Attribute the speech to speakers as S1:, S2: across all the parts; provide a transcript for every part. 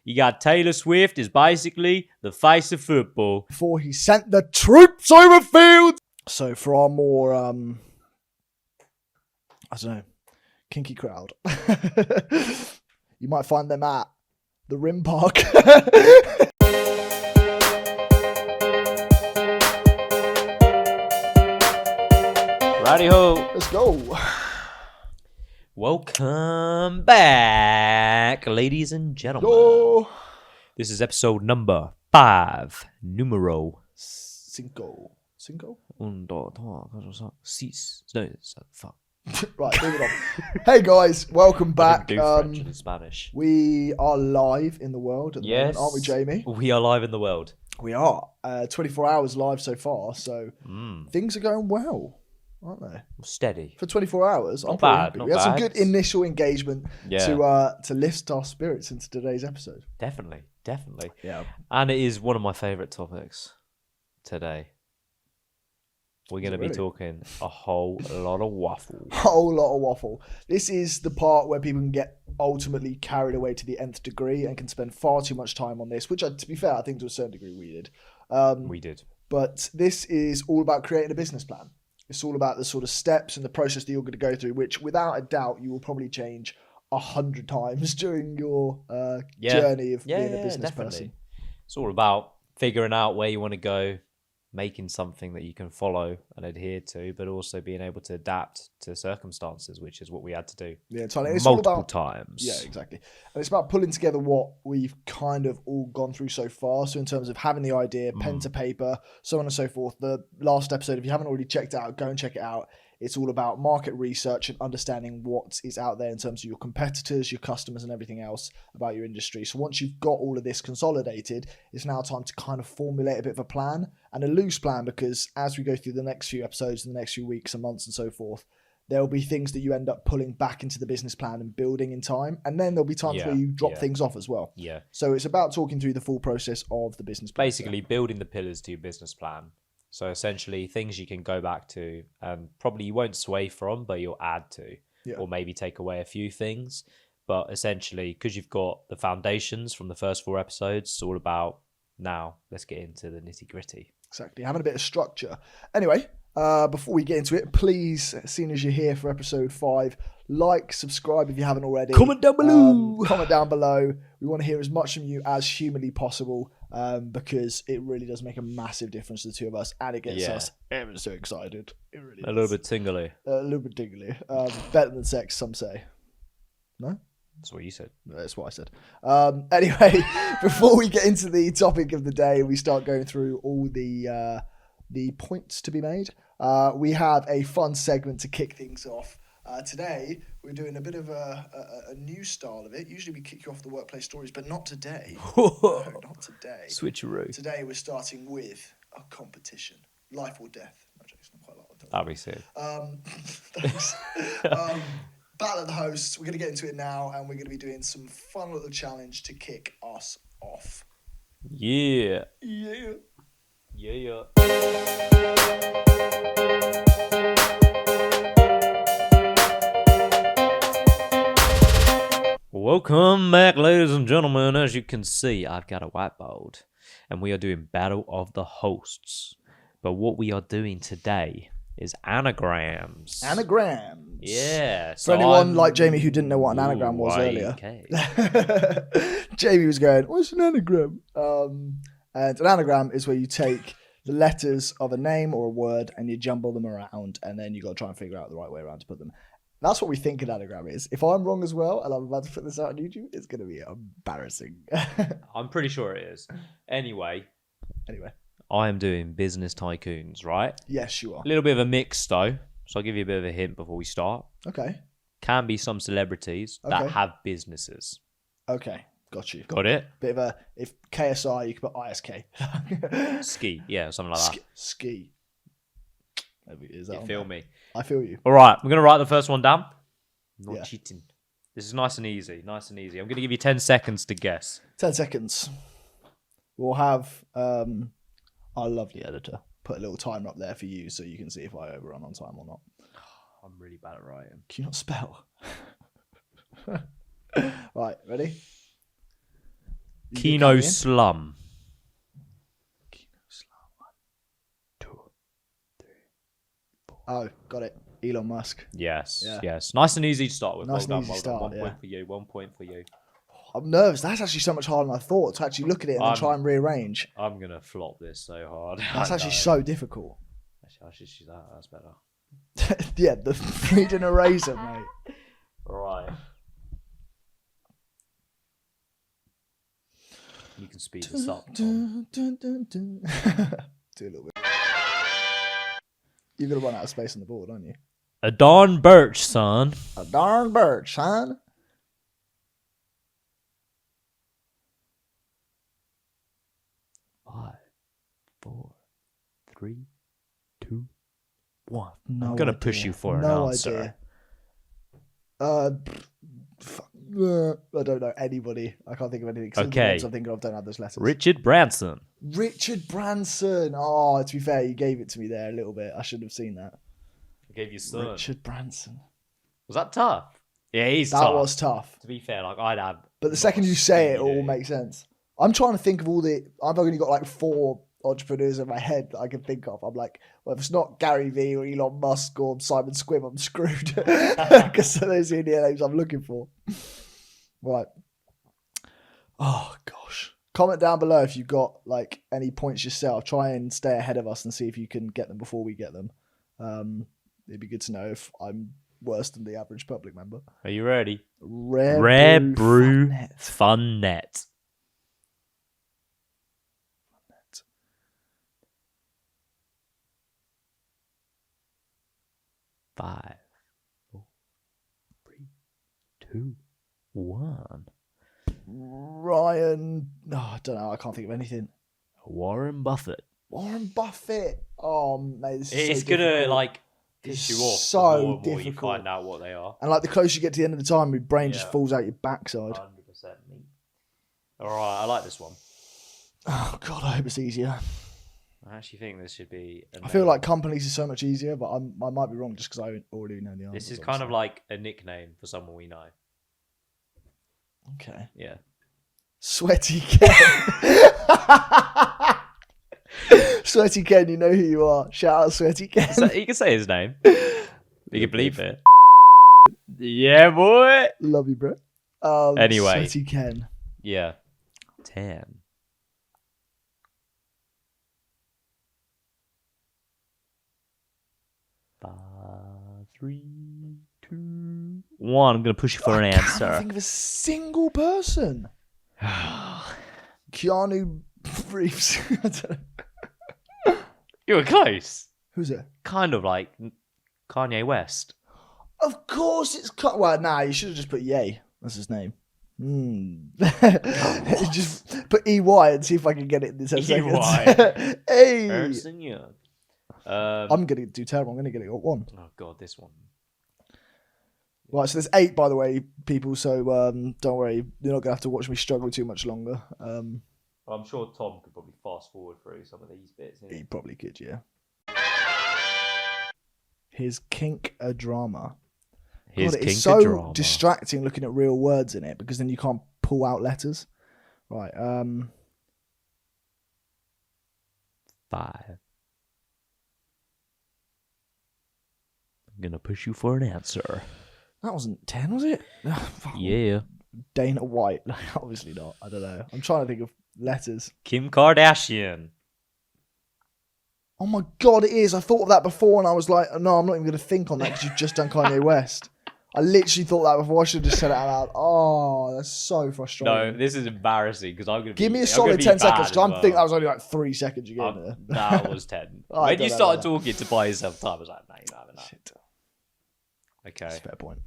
S1: You got Taylor Swift is basically the face of football.
S2: Before he sent the troops over field. So for our more, I don't know, kinky crowd, you might find them at the Rim Park.
S1: Righty-ho.
S2: Let's go.
S1: Welcome back, ladies and gentlemen.
S2: Go.
S1: This is episode number 5, numero
S2: Cinco.
S1: 1, 2, 3, 6. No, fuck.
S2: Right, moving on. Hey guys, welcome back.
S1: I didn't do French and Spanish.
S2: We are live in the world at the moment, aren't we, Jamie?
S1: We are live in the world.
S2: We are. 24 hours live so far, so things are going well, aren't they?
S1: Steady.
S2: For 24 hours.
S1: Not bad.
S2: We had some good initial engagement to lift our spirits into today's episode.
S1: Definitely.
S2: Yeah.
S1: And it is one of my favourite topics today. We're going to be talking a whole lot of waffle.
S2: Whole lot of waffle. This is the part where people can get ultimately carried away to the nth degree and can spend far too much time on this, which, to be fair, I think to a certain degree we did.
S1: We did.
S2: But this is all about creating a business plan. It's all about the sort of steps and the process that you're going to go through, which without a doubt you will probably change 100 times during your journey of being a business person.
S1: It's all about figuring out where you want to go, making something that you can follow and adhere to, but also being able to adapt to circumstances, which is what we had to do.
S2: Yeah, totally. It's
S1: multiple times.
S2: Yeah, exactly. And it's about pulling together what we've kind of all gone through so far. So in terms of having the idea, pen to paper, so on and so forth. The last episode, if you haven't already checked it out, go and check it out. It's all about market research and understanding what is out there in terms of your competitors, your customers, and everything else about your industry. So once you've got all of this consolidated, it's now time to kind of formulate a bit of a plan, and a loose plan, because as we go through the next few episodes, in the next few weeks and months and so forth, there will be things that you end up pulling back into the business plan and building in time. And then there'll be times where you drop things off as well.
S1: Yeah.
S2: So it's about talking through the full process of the business plan.
S1: Basically, building the pillars to your business plan. So essentially, things you can go back to and probably you won't sway from, but you'll add to, or maybe take away a few things. But essentially, because you've got the foundations from the first 4 episodes, it's all about now, let's get into the nitty gritty.
S2: Exactly, having a bit of structure. Anyway, before we get into it, please, as soon as you're here for episode 5, like, subscribe if you haven't already.
S1: Comment down below.
S2: We want to hear as much from you as humanly possible, because it really does make a massive difference to the two of us, and it gets us ever so excited. It really
S1: a little bit tingly.
S2: Better than sex, some say. No?
S1: That's what you said.
S2: That's what I said. Anyway, before we get into the topic of the day, we start going through all the points to be made. We have a fun segment to kick things off. Today, we're doing a bit of a new style of it. Usually we kick you off the workplace stories, but not today. No, not today.
S1: Switcheroo.
S2: Today we're starting with a competition. Life or death. Actually, it's not quite like that.
S1: That'd be sick.
S2: Thanks. Battle of the hosts. We're going to get into it now, and we're going to be doing some fun little challenge to kick us off.
S1: Yeah. Welcome back, ladies and gentlemen. As you can see, I've got a whiteboard, and we are doing Battle of the Hosts. But what we are doing today is anagrams. Yeah.
S2: For anyone like Jamie who didn't know what an anagram was earlier, Jamie was going, "What's an anagram?" And an anagram is where you take the letters of a name or a word and you jumble them around, and then you got to try and figure out the right way around to put them. That's what we think an anagram is. If I'm wrong as well, and I'm about to put this out on YouTube, it's going to be embarrassing.
S1: I'm pretty sure it is. Anyway.
S2: I
S1: am doing business tycoons, right?
S2: Yes, you are.
S1: A little bit of a mix, though. So I'll give you a bit of a hint before we start.
S2: Okay.
S1: Can be some celebrities that have businesses.
S2: Okay, got you.
S1: Got it?
S2: Bit of a, if KSI, you could put ISK.
S1: Ski, yeah, something like that.
S2: Ski. Maybe is that
S1: you feel me?
S2: I feel you.
S1: All right, we're going to write the first one down. Not cheating. This is nice and easy. I'm going to give you 10 seconds to guess.
S2: 10 seconds. We'll have our lovely editor put a little timer up there for you so you can see if I overrun on time or not.
S1: I'm really bad at writing.
S2: Can you not spell? Right, ready?
S1: Kino Slum.
S2: Oh, got it. Elon Musk.
S1: Yes, yes. Nice and easy to start with.
S2: Nice
S1: well
S2: and
S1: done,
S2: easy
S1: well
S2: start,
S1: done. 1 point for you, 1 point for you.
S2: I'm nervous. That's actually so much harder than I thought to actually look at it and then try and rearrange.
S1: I'm going to flop this so hard.
S2: That's actually so difficult.
S1: Actually, I should use that. That's better.
S2: Yeah, the freedom eraser, mate.
S1: Right. You can speed this up.
S2: Do a little bit. You're going to run out of space on the board, aren't you?
S1: A darn birch, son.
S2: A darn birch, son.
S1: Five, 4, 3, 2, 1.
S2: No
S1: I'm going to
S2: idea.
S1: push you for an
S2: No
S1: answer.
S2: idea. I don't know anybody. I can't think of anything.
S1: Okay.
S2: The ones I'm thinking of don't have those letters.
S1: Richard Branson.
S2: Richard Branson. Oh, to be fair, you gave it to me there a little bit. I should have seen that.
S1: I gave you son.
S2: Richard Branson.
S1: Was that tough? Yeah, he's
S2: that
S1: tough.
S2: was tough.
S1: To be fair, like I'd have.
S2: But the second you say it, it all makes sense. I'm trying to think of all the. I've only got like 4 entrepreneurs in my head that I can think of. I'm like, well, if it's not Gary Vee or Elon Musk or Simon Squibb, I'm screwed. Because those are the names I'm looking for. Right. Oh gosh. Comment down below if you've got like any points yourself. Try and stay ahead of us and see if you can get them before we get them. It'd be good to know if I'm worse than the average public member.
S1: Are you ready?
S2: Rare Brew
S1: Fun Net. 5, 4, 3, 2, 1.
S2: Ryan. Oh, I don't know. I can't think of anything.
S1: Warren Buffett.
S2: Warren Buffett. Oh, mate.
S1: It's going to like piss you off
S2: so
S1: the more and more
S2: difficult.
S1: you find out what they are.
S2: And like the closer you get to the end of the time, your brain just falls out your backside.
S1: 100% me. All right, I like this one.
S2: Oh, God, I hope it's easier.
S1: I actually think this should be...
S2: I feel like companies is so much easier, but I might be wrong just because I already know the answer.
S1: This is kind of like a nickname for someone we know.
S2: Okay.
S1: Yeah.
S2: Sweaty Ken. Sweaty Ken, you know who you are. Shout out Sweaty Ken.
S1: You can say his name. You can believe it. Yeah, boy.
S2: Love you, bro.
S1: Anyway.
S2: Sweaty Ken.
S1: Yeah. 10. 5, 3, 2, 1. I'm going to push you for an answer.
S2: I can't think of a single person. Keanu Reeves. I don't know.
S1: You were close.
S2: Who's it?
S1: Kind of like Kanye West.
S2: Of course it's... Well, nah, you should have just put Ye. That's his name. Just put EY and see if I can get it in 10 seconds. Hey! I'm going to do terrible. I'm going to get it at 1.
S1: Oh, God, this one.
S2: Right, so there's 8, by the way, people, so don't worry. You're not going to have to watch me struggle too much longer.
S1: I'm sure Tom could probably fast forward through some of these bits.
S2: He probably could, yeah. His kink a drama. It's so distracting looking at real words in it because then you can't pull out letters. Right.
S1: 5. I'm gonna push you for an answer.
S2: That wasn't 10, was it?
S1: Yeah.
S2: Dana White. Obviously not. I don't know. I'm trying to think of letters.
S1: Kim Kardashian.
S2: Oh my God, it is. I thought of that before and I was like, no, I'm not even going to think on that because you've just done Kanye West. I literally thought that before. I should have just said it out loud. Oh, that's so frustrating.
S1: No, this is embarrassing because I'm going to
S2: give me a solid 10 seconds because I'm thinking that was only like 3 seconds you gave me there.
S1: That was 10. When you started talking to buy yourself time, I was like, no, you're not having that. Shit. Okay.
S2: That's a fair point.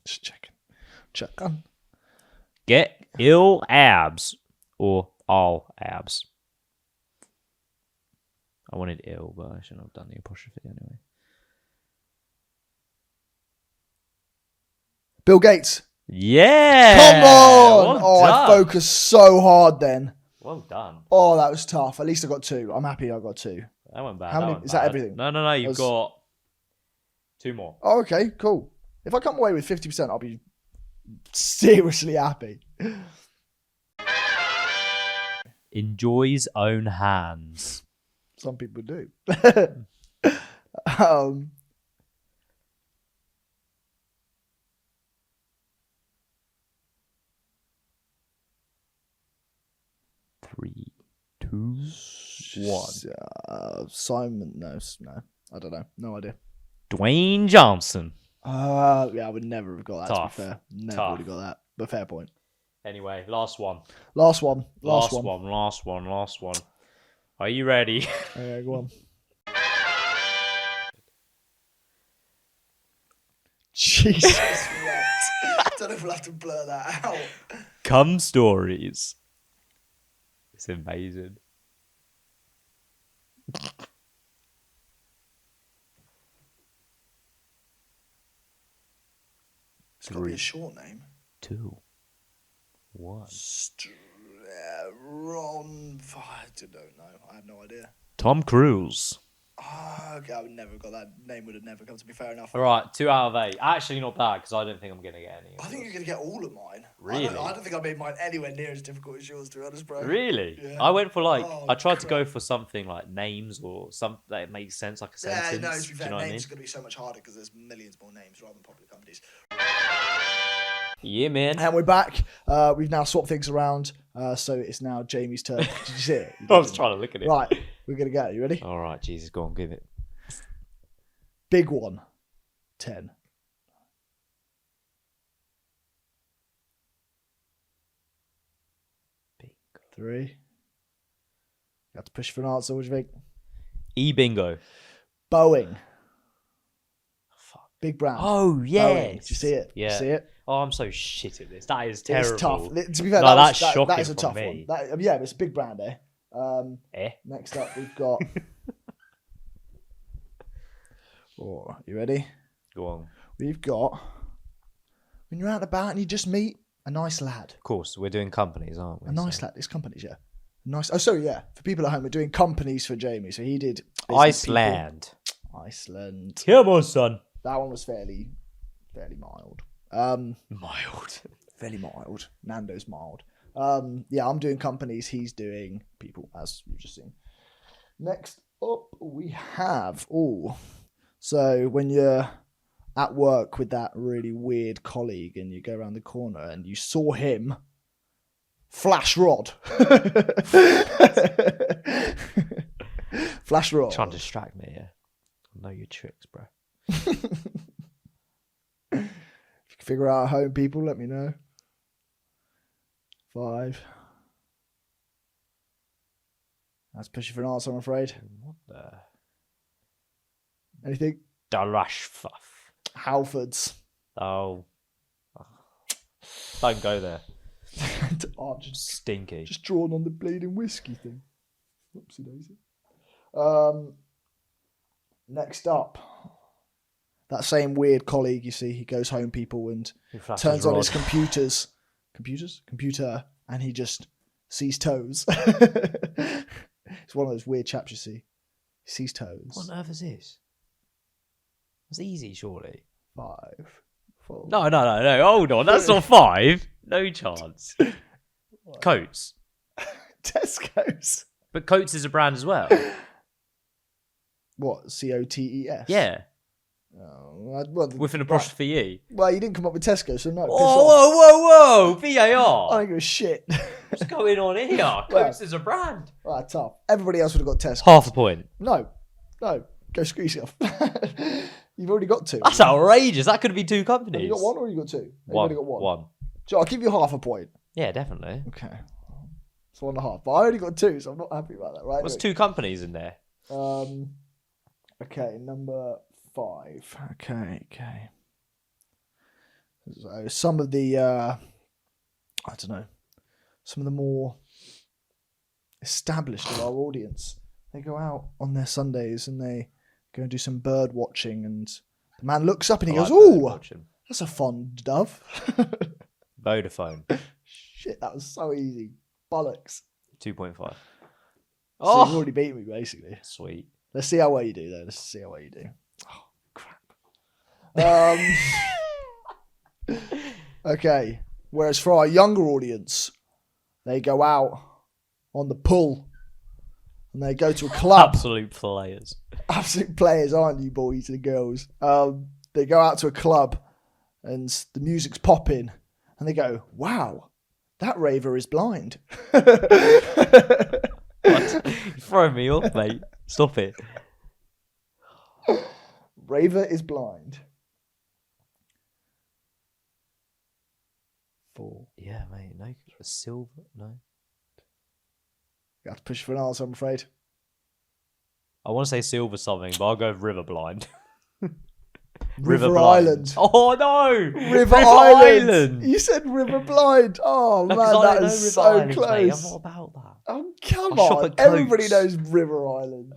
S1: Just checking.
S2: Check on.
S1: Get ill abs or all abs. I wanted ill, but I shouldn't have done the apostrophe anyway.
S2: Bill Gates.
S1: Yeah.
S2: Come on.
S1: Well
S2: I focused so hard then.
S1: Well done.
S2: Oh, that was tough. At least I got 2. I'm happy I got 2.
S1: That went bad.
S2: How many? Is that everything?
S1: No. You've got 2 more.
S2: Oh, okay, cool. If I come away with 50%, I'll be seriously happy.
S1: Enjoys own hands.
S2: Some people do.
S1: 3, 2, 1.
S2: Simon, no, I don't know. No idea.
S1: Dwayne Johnson.
S2: Yeah, I would never have got that,
S1: Tough.
S2: to be fair. Never would have got that, but fair point.
S1: Anyway, last one.
S2: Last one.
S1: Are you ready?
S2: Okay, go on. Jesus, I don't know if we'll have to blur that out.
S1: Cum stories. It's amazing.
S2: It's got to be a short name.
S1: 2, 1.
S2: Ron. I don't know. I have no idea.
S1: Tom Cruise.
S2: Oh, okay, I would never have got that name. Would have never come to me. Fair enough.
S1: All right, 2 out of 8. Actually, not bad because I don't think I'm going to get any.
S2: I think you're going to get all of mine.
S1: Really?
S2: I don't think I made mine anywhere near as difficult as yours, to be honest, bro.
S1: Really?
S2: Yeah.
S1: I went for I tried to go for something like names or something that makes sense, like a sentence.
S2: Yeah, no, to be fair,
S1: you know
S2: names are going to be so much harder because there's millions more names rather than popular companies.
S1: Yeah, man.
S2: And we're back. We've now swapped things around, so it's now Jamie's turn. Did you see it?
S1: I was trying to look at it.
S2: Right, we're going to go. You ready?
S1: All right, Jesus, go on, give it.
S2: Big one. 10.
S1: Big.
S2: 3. You have to push for an answer. What do you think?
S1: E-bingo.
S2: Boeing.
S1: Fuck.
S2: Big brand.
S1: Oh, yes.
S2: Boeing. Did you see it?
S1: Yeah.
S2: Did you see it?
S1: Oh, I'm so shit at this. That is terrible.
S2: It's tough. To be fair,
S1: No, that's
S2: that
S1: shocking
S2: is a tough
S1: for me.
S2: one. Yeah, but it's a big brand, eh?
S1: Eh?
S2: Next up, we've got... Oh, you ready?
S1: Go on.
S2: We've got... When you're out and about and you just meet a nice lad.
S1: Of course, we're doing companies, aren't we?
S2: A nice lad. It's companies, yeah. Nice. Oh, sorry, yeah. For people at home, we're doing companies for Jamie. So he did...
S1: Iceland.
S2: Iceland.
S1: Come on, son.
S2: That one was fairly mild.
S1: Mild.
S2: Fairly mild. Nando's mild. Yeah, I'm doing companies. He's doing people, as you've just seen. Next up, we have... So when you're at work with that really weird colleague and you go around the corner and you saw him, flash rod. Flash rod.
S1: Trying to distract me, yeah. I know your tricks, bro.
S2: If you can figure out at home, people, let me know. 5. That's pushing for an answer, I'm afraid.
S1: What the?
S2: Anything?
S1: Darash fuff.
S2: Halfords.
S1: Oh. Don't go there.
S2: Just
S1: Stinky.
S2: Just drawn on the bleeding whiskey thing. Oopsie daisy. Next up, that same weird colleague you see, he goes home, people, and turns on his computer, and he just sees toes. It's one of those weird chaps you see. He sees toes.
S1: What on earth is this? It's easy, surely.
S2: 5, 4.
S1: No. Hold on, that's not 5. No chance. Coats.
S2: Tesco's.
S1: But Coats is a brand as well.
S2: What? COTES?
S1: Yeah.
S2: Oh, well,
S1: With an apostrophe E.
S2: Well, you didn't come up with Tesco, so no.
S1: Whoa. VAR.
S2: I don't give a shit.
S1: What's going on here? Coats is a brand.
S2: Right, tough. Everybody else would have got Tesco.
S1: Half a point.
S2: No. Go screw yourself. You've already got 2.
S1: That's outrageous. That could be 2 companies.
S2: Have you got 1 or you got 2? You've only got 1.
S1: 1.
S2: So I'll give you half a point.
S1: Yeah, definitely.
S2: Okay. It's 1.5. But I only got 2, so I'm not happy about that, right?
S1: What's 2 companies in there?
S2: Okay, number 5. Okay. So some of the, I don't know, some of the more established of our audience, they go out on their Sundays and they go and do some bird watching, and the man looks up and he goes, "Ooh, that's a fond dove."
S1: Vodafone.
S2: Shit, that was so easy. Bollocks.
S1: 2.5.
S2: So you've already beat me, basically.
S1: Sweet.
S2: Let's see how well you do, though. Let's see how well you do. Oh, crap. Okay. Whereas for our younger audience, they go out on the pull and they go to a club.
S1: Absolute players.
S2: Absolute players, aren't you, boys and girls? They go out to a club and the music's popping and they go, wow, that raver is blind.
S1: What? You're throwing me off, mate. Stop it.
S2: Raver is blind. 4.
S1: Yeah, mate. No, silver. No.
S2: You have to push for an answer, I'm afraid.
S1: I want to say silver something, but I'll go with river blind.
S2: River Island.
S1: Oh no!
S2: River Island. You said River Blind. Oh
S1: No,
S2: man, that is so
S1: Islands,
S2: close.
S1: mate. I'm not about that.
S2: Oh come
S1: I'll shop
S2: on!
S1: at Coates.
S2: Everybody knows River Island.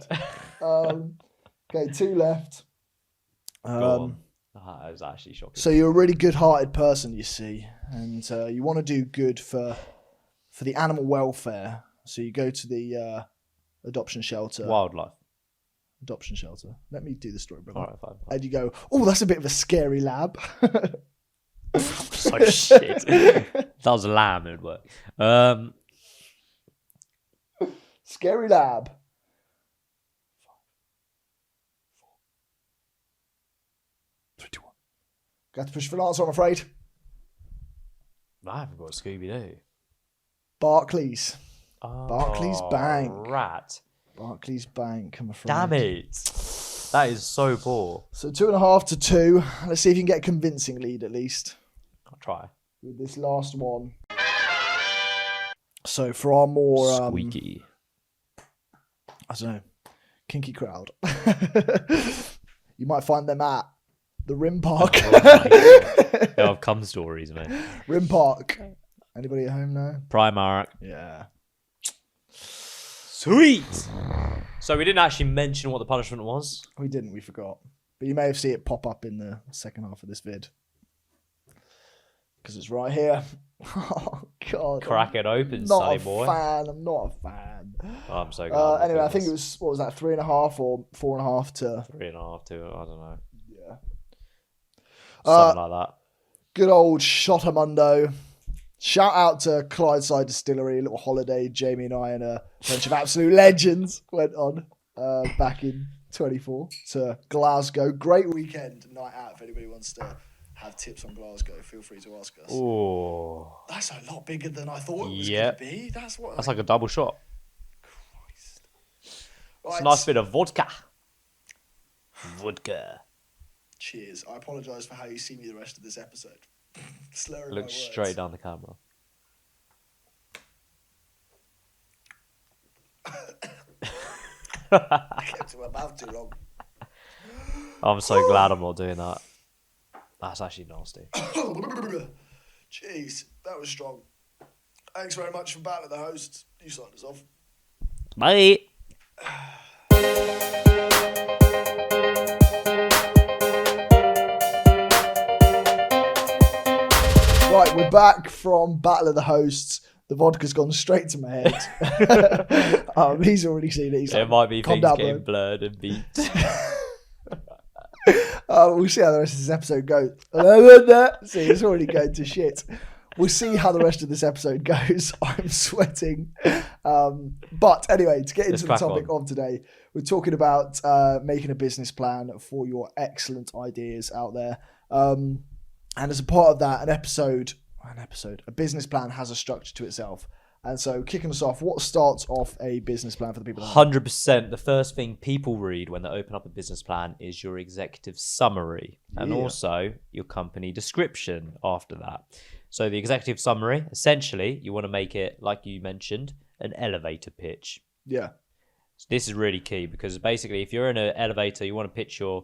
S2: Okay, 2 left.
S1: Go on. That was actually shocking.
S2: So you're a really good-hearted person, you see, and you want to do good for the animal welfare. So you go to the adoption shelter.
S1: Wildlife.
S2: Adoption shelter. Let me do the story, brother.
S1: All right, fine.
S2: And you go, oh, that's a bit of a scary lab.
S1: So shit. That was a lamb, it would work.
S2: Scary lab. 3, 2, 1. Got to push for an answer, I'm afraid.
S1: I haven't got a Scooby-Doo.
S2: Barclays.
S1: Oh,
S2: Barclays Bank.
S1: Rat.
S2: Barclays Bank, I'm afraid.
S1: Damn it. That is so poor.
S2: So 2.5 to 2. Let's see if you can get a convincing lead at least.
S1: I'll try.
S2: With this last one. So for our more...
S1: Squeaky.
S2: I don't know. Kinky crowd. You might find them at the Rim Park.
S1: Yeah, I've come stories, mate.
S2: Rim Park. Anybody at home now?
S1: Primark.
S2: Yeah.
S1: Sweet. So we didn't actually mention what the punishment was.
S2: We didn't, we forgot. But you may have seen it pop up in the second half of this vid. Because it's right here. Oh, God.
S1: Crack it open, sonny boy.
S2: I'm not a fan.
S1: Oh, I'm so glad.
S2: Anyway, I think it was, what was that, 3.5 or 4.5 to...
S1: 3.5 to, I don't know.
S2: Yeah.
S1: Something like that.
S2: Good old Shotamundo. Shout out to Clydeside Distillery, a little holiday Jamie and I and a bunch of absolute legends went on back in 24 to Glasgow. Great weekend, night out. If anybody wants to have tips on Glasgow, feel free to ask us.
S1: Oh,
S2: that's a lot bigger than I thought it was
S1: going
S2: to be. That's
S1: like a double shot.
S2: Christ.
S1: Right. It's a nice bit of vodka. Vodka.
S2: Cheers. I apologise for how you see me the rest of this episode. Slurring
S1: Look straight down the camera.
S2: I kept it in my mouth too long.
S1: I'm so glad I'm not doing that. That's actually nasty.
S2: Jeez, that was strong. Thanks very much for battling the hosts. You signed us off.
S1: Bye.
S2: Right, we're back from Battle of the Hosts. The vodka's gone straight to my head. He's already seen it.
S1: It might be things getting blurred and beat.
S2: We'll see how the rest of this episode goes. See, it's already going to shit. We'll see how the rest of this episode goes. I'm sweating. But anyway, to get into the topic of today, we're talking about making a business plan for your excellent ideas out there. And as a part of that, a business plan has a structure to itself. And so kicking us off, what starts off a business plan for the people?
S1: 100%. The first thing people read when they open up a business plan is your executive summary and also your company description after that. So the executive summary, essentially, you want to make it, like you mentioned, an elevator pitch.
S2: Yeah.
S1: So this is really key because basically if you're in an elevator, you want to pitch your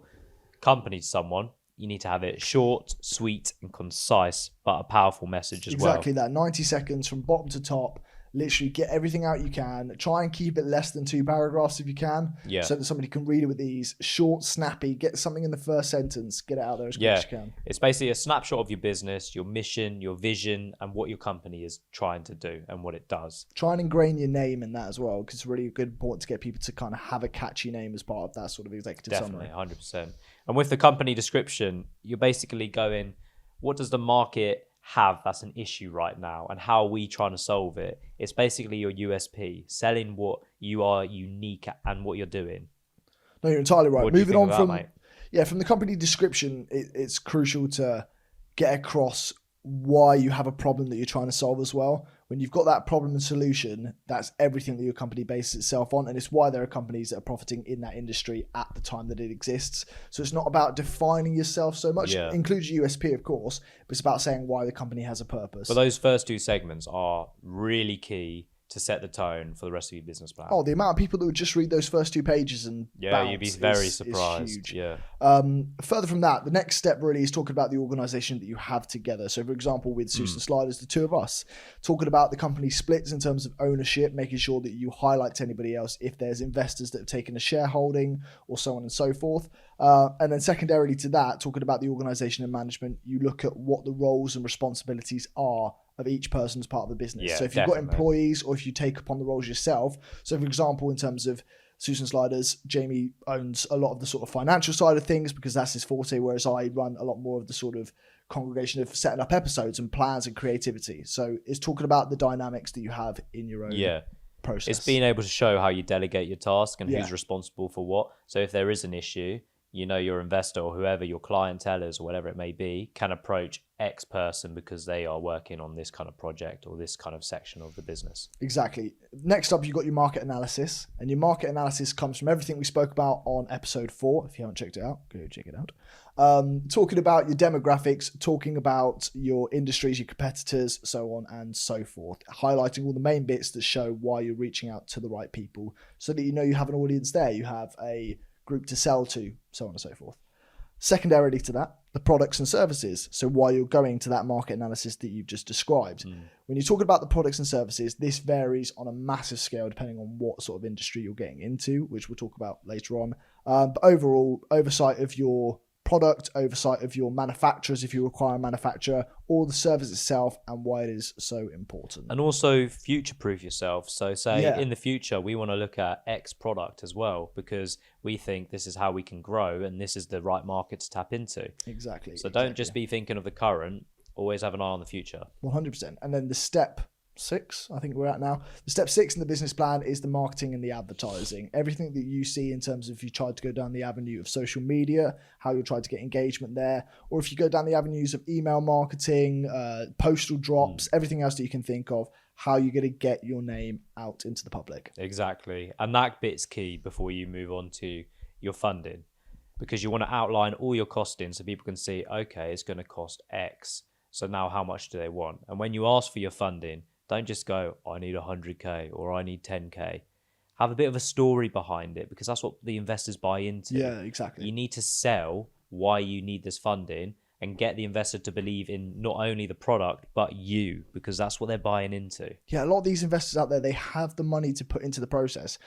S1: company to someone, you need to have it short, sweet, and concise, but a powerful message as well.
S2: Exactly that. 90 seconds from bottom to top. Literally get everything out you can. Try and keep it less than 2 paragraphs if you can.
S1: Yeah.
S2: So that somebody can read it with ease. Short, snappy. Get something in the first sentence. Get it out there as quick as you can.
S1: It's basically a snapshot of your business, your mission, your vision, and what your company is trying to do and what it does.
S2: Try and ingrain your name in that as well, because it's really good, important to get people to kind of have a catchy name as part of that sort of executive summary.
S1: Definitely, 100%. And with the company description, you're basically going, what does the market have that's an issue right now, and how are we trying to solve it? It's basically your USP, selling what you are unique at and what you're doing.
S2: No, you're entirely right.
S1: What do you
S2: Moving
S1: think
S2: on
S1: of that,
S2: from
S1: mate?
S2: from the company description, it's crucial to get across why you have a problem that you're trying to solve as well. When you've got that problem and solution, that's everything that your company bases itself on, and it's why there are companies that are profiting in that industry at the time that it exists. So it's not about defining yourself so much. It includes your USP, of course, but it's about saying why the company has a purpose.
S1: But those first two segments are really key to set the tone for the rest of your business plan.
S2: Oh, the amount of people that would just read those first two pages and
S1: you'd be very surprised.
S2: Is huge.
S1: Yeah.
S2: Further from that, the next step really is talking about the organization that you have together. So, for example, with Susan Sliders, the two of us, talking about the company splits in terms of ownership, making sure that you highlight to anybody else if there's investors that have taken a shareholding or so on and so forth. And then secondarily to that, talking about the organization and management, you look at what the roles and responsibilities are of each person as part of the business.
S1: Yeah,
S2: so if you've got employees or if you take upon the roles yourself. So for example, in terms of Susan Sliders, Jamie owns a lot of the sort of financial side of things because that's his forte, whereas I run a lot more of the sort of congregation of setting up episodes and plans and creativity. So it's talking about the dynamics that you have in your own process.
S1: It's being able to show how you delegate your task and who's responsible for what. So if there is an issue, your investor or whoever your clientele is or whatever it may be can approach X person because they are working on this kind of project or this kind of section of the business.
S2: Exactly. Next up, you've got your market analysis, and your market analysis comes from everything we spoke about on episode 4. If you haven't checked it out, go check it out. Talking about your demographics, talking about your industries, your competitors, so on and so forth, highlighting all the main bits that show why you're reaching out to the right people so that you have an audience there, you have a group to sell to, so on and so forth. Secondarily to that, the products and services. So why you're going to that market analysis that you've just described. When you're talking about the products and services, this varies on a massive scale depending on what sort of industry you're getting into, which we'll talk about later on. But overall, oversight of your product, oversight of your manufacturers if you require a manufacturer, or the service itself and why it is so important.
S1: And also future-proof yourself. So say in the future, we want to look at X product as well because we think this is how we can grow and this is the right market to tap into.
S2: Exactly.
S1: So don't just be thinking of the current, always have an eye on the future.
S2: 100%. And then the step 6, I think we're at now. The step 6 in the business plan is the marketing and the advertising. Everything that you see in terms of if you tried to go down the avenue of social media, how you'll try to get engagement there, or if you go down the avenues of email marketing, postal drops, everything else that you can think of, how you're going to get your name out into the public.
S1: Exactly. And that bit's key before you move on to your funding, because you want to outline all your costing so people can see, okay, it's going to cost X. So now how much do they want? And when you ask for your funding, don't just go, I need 100K or I need 10K. Have a bit of a story behind it because that's what the investors buy into.
S2: Yeah, exactly.
S1: You need to sell why you need this funding and get the investor to believe in not only the product, but you, because that's what they're buying into.
S2: Yeah, a lot of these investors out there, they have the money to put into the process.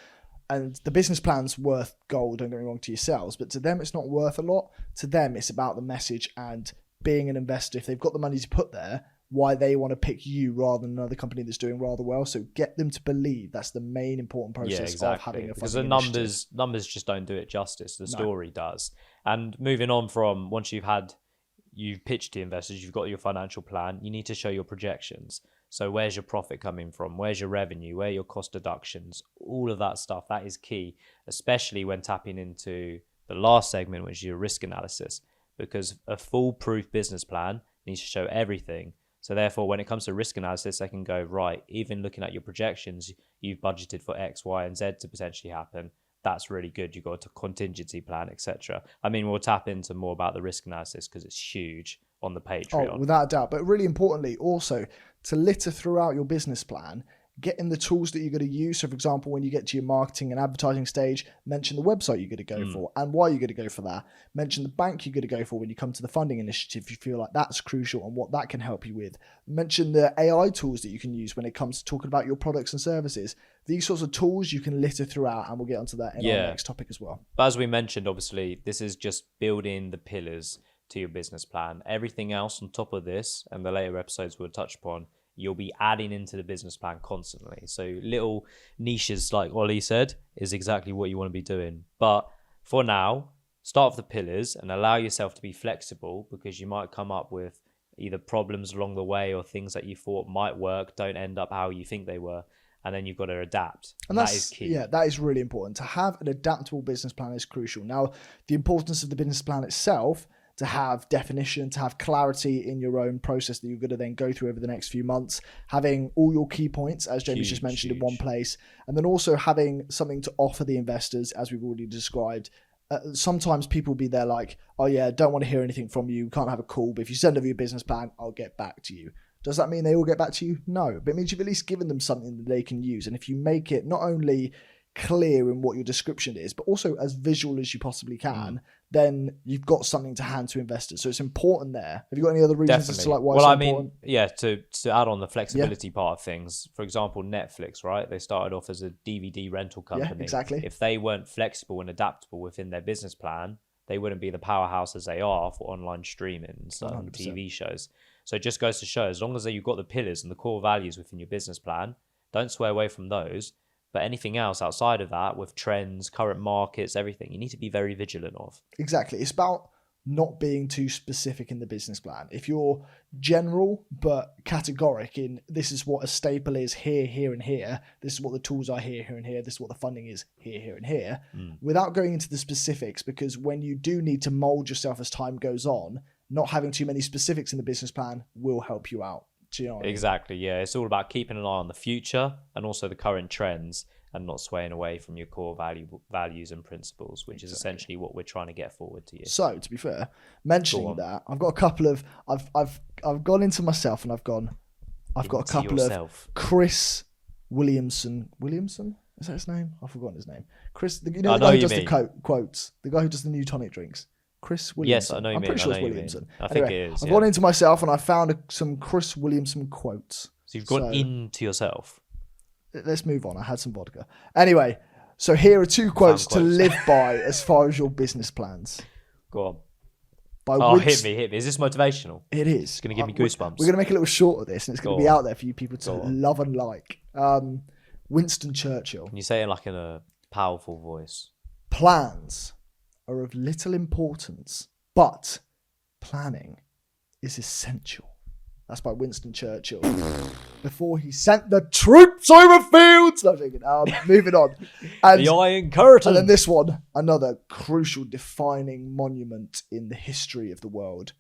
S2: And the business plan's worth gold, don't get me wrong, to yourselves, but to them, it's not worth a lot. To them, it's about the message and being an investor. If they've got the money to put there, why they want to pick you rather than another company that's doing rather well. So get them to believe. That's the main important process of having a funding
S1: because the numbers just don't do it justice. The story does. And moving on from once you've pitched to investors, you've got your financial plan, you need to show your projections. So where's your profit coming from? Where's your revenue? Where are your cost deductions? All of that stuff, that is key, especially when tapping into the last segment, which is your risk analysis, because a foolproof business plan needs to show everything. So therefore, when it comes to risk analysis, they can go, right, even looking at your projections, you've budgeted for X, Y, and Z to potentially happen. That's really good. You've got a contingency plan, etc. I mean, we'll tap into more about the risk analysis because it's huge on the Patreon.
S2: Oh, without a doubt. But really importantly, also, to litter throughout your business plan, getting the tools that you're going to use. So, for example, when you get to your marketing and advertising stage, mention the website you're going to go for and why you're going to go for that. Mention the bank you're going to go for when you come to the funding initiative. You feel like that's crucial and what that can help you with. Mention the AI tools that you can use when it comes to talking about your products and services. These sorts of tools you can litter throughout, and we'll get onto that in our next topic as well.
S1: But as we mentioned, obviously, this is just building the pillars to your business plan. Everything else on top of this, and the later episodes we'll touch upon, you'll be adding into the business plan constantly. So little niches, like Ollie said, is exactly what you want to be doing. But for now, start with the pillars and allow yourself to be flexible because you might come up with either problems along the way or things that you thought might work don't end up how you think they were. And then you've got to adapt. And that is key.
S2: Yeah, that is really important. To have an adaptable business plan is crucial. Now, the importance of the business plan itself, to have definition, to have clarity in your own process that you're going to then go through over the next few months, having all your key points, as Jamie's just mentioned, in one place, and then also having something to offer the investors, as we've already described. Sometimes people will be there like, oh yeah, don't want to hear anything from you, can't have a call, but if you send over your business plan, I'll get back to you. Does that mean they all get back to you? No, but it means you've at least given them something that they can use. And if you make it not only clear in what your description is, but also as visual as you possibly can, then you've got something to hand to investors. So it's important there. Have you got any other reasons as to like why it's important?
S1: Yeah, to add on the flexibility part of things, for example, Netflix, right? They started off as a DVD rental company.
S2: Yeah, exactly.
S1: If they weren't flexible and adaptable within their business plan, they wouldn't be the powerhouse as they are for online streaming and stuff and TV shows. So it just goes to show, as long as you've got the pillars and the core values within your business plan, don't sway away from those. But anything else outside of that, with trends, current markets, everything, you need to be very vigilant of.
S2: Exactly. It's about not being too specific in the business plan. If you're general but categoric in this is what a staple is here, here, and here, this is what the tools are here, here, and here, this is what the funding is here, here, and here, without going into the specifics, because when you do need to mold yourself as time goes on, not having too many specifics in the business plan will help you out. Do you know what I mean?
S1: Exactly, yeah. It's all about keeping an eye on the future and also the current trends and not swaying away from your core values and principles, which is essentially what we're trying to get forward to you.
S2: So, to be fair, mentioning that, I've got a couple of I've gone into myself and I've got a couple of Chris Williamson. Is that his name? I've forgotten his name. Chris, the guy who does the quotes, the guy who does the new tonic drinks. Chris Williamson.
S1: Yes, I know you
S2: I'm
S1: mean.
S2: pretty sure it's Williamson.
S1: I think it is.
S2: I've gone into myself and I found some Chris Williamson quotes.
S1: So you've gone into yourself.
S2: Let's move on. I had some vodka. Anyway, so here are two quotes to live by as far as your business plans.
S1: Go on. Hit me. Is this motivational?
S2: It is.
S1: It's going to give me goosebumps.
S2: We're going to make a little short of this and it's going to be out there for you people to love and like. Winston Churchill.
S1: Can you say it like in a powerful voice?
S2: Plans are of little importance, but planning is essential. That's by Winston Churchill. Before he sent the troops over fields. No, I'm joking. Moving on. And,
S1: the Iron Curtain.
S2: And then this one, another crucial defining monument in the history of the world.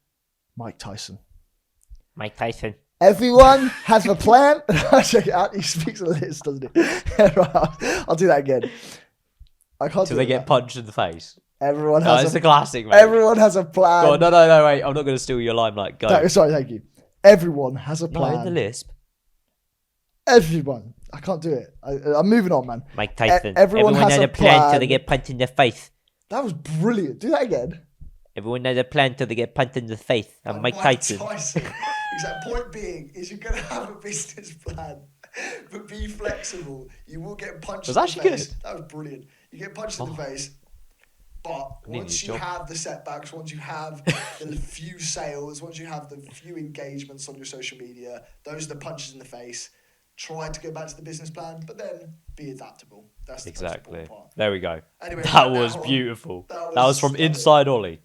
S2: Mike Tyson.
S1: Mike Tyson.
S2: Everyone has a plan. Check it out. He speaks a list, doesn't he? Right, I'll do that again. I can't.
S1: Do they get punched in the face?
S2: Everyone has.
S1: It's a classic, mate.
S2: Everyone has a plan.
S1: God, no, wait. I'm not going to steal your limelight. Go.
S2: No, sorry, thank you. Everyone has a plan.
S1: Not in the lisp.
S2: Everyone. I can't do it. I'm moving on, man.
S1: Mike Tyson.
S2: Everyone has a plan
S1: till they get punched in the face.
S2: That was brilliant. Do that again.
S1: Everyone has a plan till they get punched in the face. I'm Mike Tyson.
S2: Exact point being is you're going to have a business plan, but be flexible. You will get punched in the face.
S1: Good.
S2: That was brilliant. You get punched in the face, but once you have the setbacks, once you have the few sales, once you have the few engagements on your social media, those are the punches in the face. Try to go back to the business plan, but then be adaptable. That's the
S1: exactly.
S2: most important part.
S1: There we go.
S2: Anyway,
S1: that was beautiful. That was from Inside Ollie.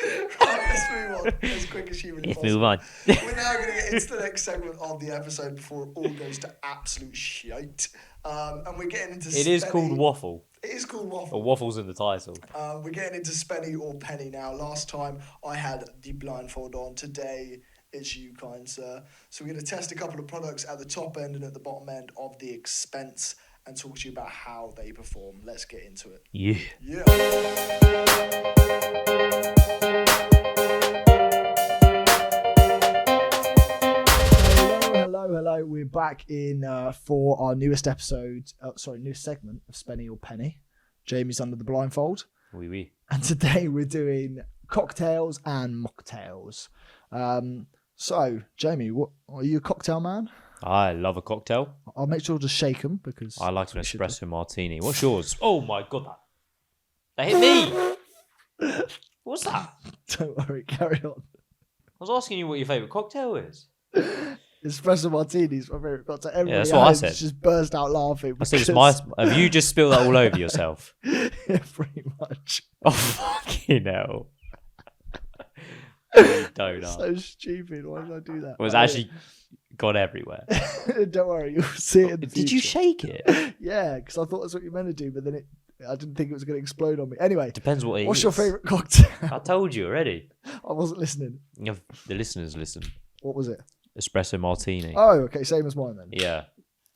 S2: Right, let's move on as quick as humanly possible.
S1: Move on.
S2: We're now going to get into the next segment of the episode before it all goes to absolute shite. And we're getting into
S1: It is called Waffle.
S2: It is called Waffle.
S1: Or Waffle's in the title.
S2: We're getting into Spenny or Penny now. Last time I had the blindfold on. Today it's you, kind sir. So we're going to test a couple of products at the top end and at the bottom end of the expense and talk to you about how they perform. Let's get into it.
S1: Yeah.
S2: Hello. We're back in for our newest episode. Newest segment of Spenny or Penny. Jamie's under the blindfold.
S1: Oui.
S2: And today we're doing cocktails and mocktails. So, Jamie, are you a cocktail man?
S1: I love a cocktail.
S2: I'll make sure to shake them because
S1: I like an espresso martini. What's yours? Oh my god, that hit me. What's that?
S2: Don't worry, carry on.
S1: I was asking you what your favourite cocktail is.
S2: Espresso martinis, my favourite cocktail. Everybody
S1: that's what I said.
S2: Just burst out laughing.
S1: I said it's have you just spilled that all over yourself?
S2: Yeah, pretty much.
S1: Oh fucking hell. donut.
S2: So stupid. Why did I do that?
S1: It was actually gone everywhere.
S2: Don't worry, you'll see it in the future.
S1: Did you shake it?
S2: Yeah, because I thought that's what you meant to do, but then I didn't think it was going to explode on me. Anyway,
S1: Depends what it is.
S2: What's your favourite cocktail?
S1: I told you already.
S2: I wasn't listening.
S1: The listeners listen.
S2: What was it?
S1: Espresso martini.
S2: Oh, okay, same as mine then.
S1: Yeah.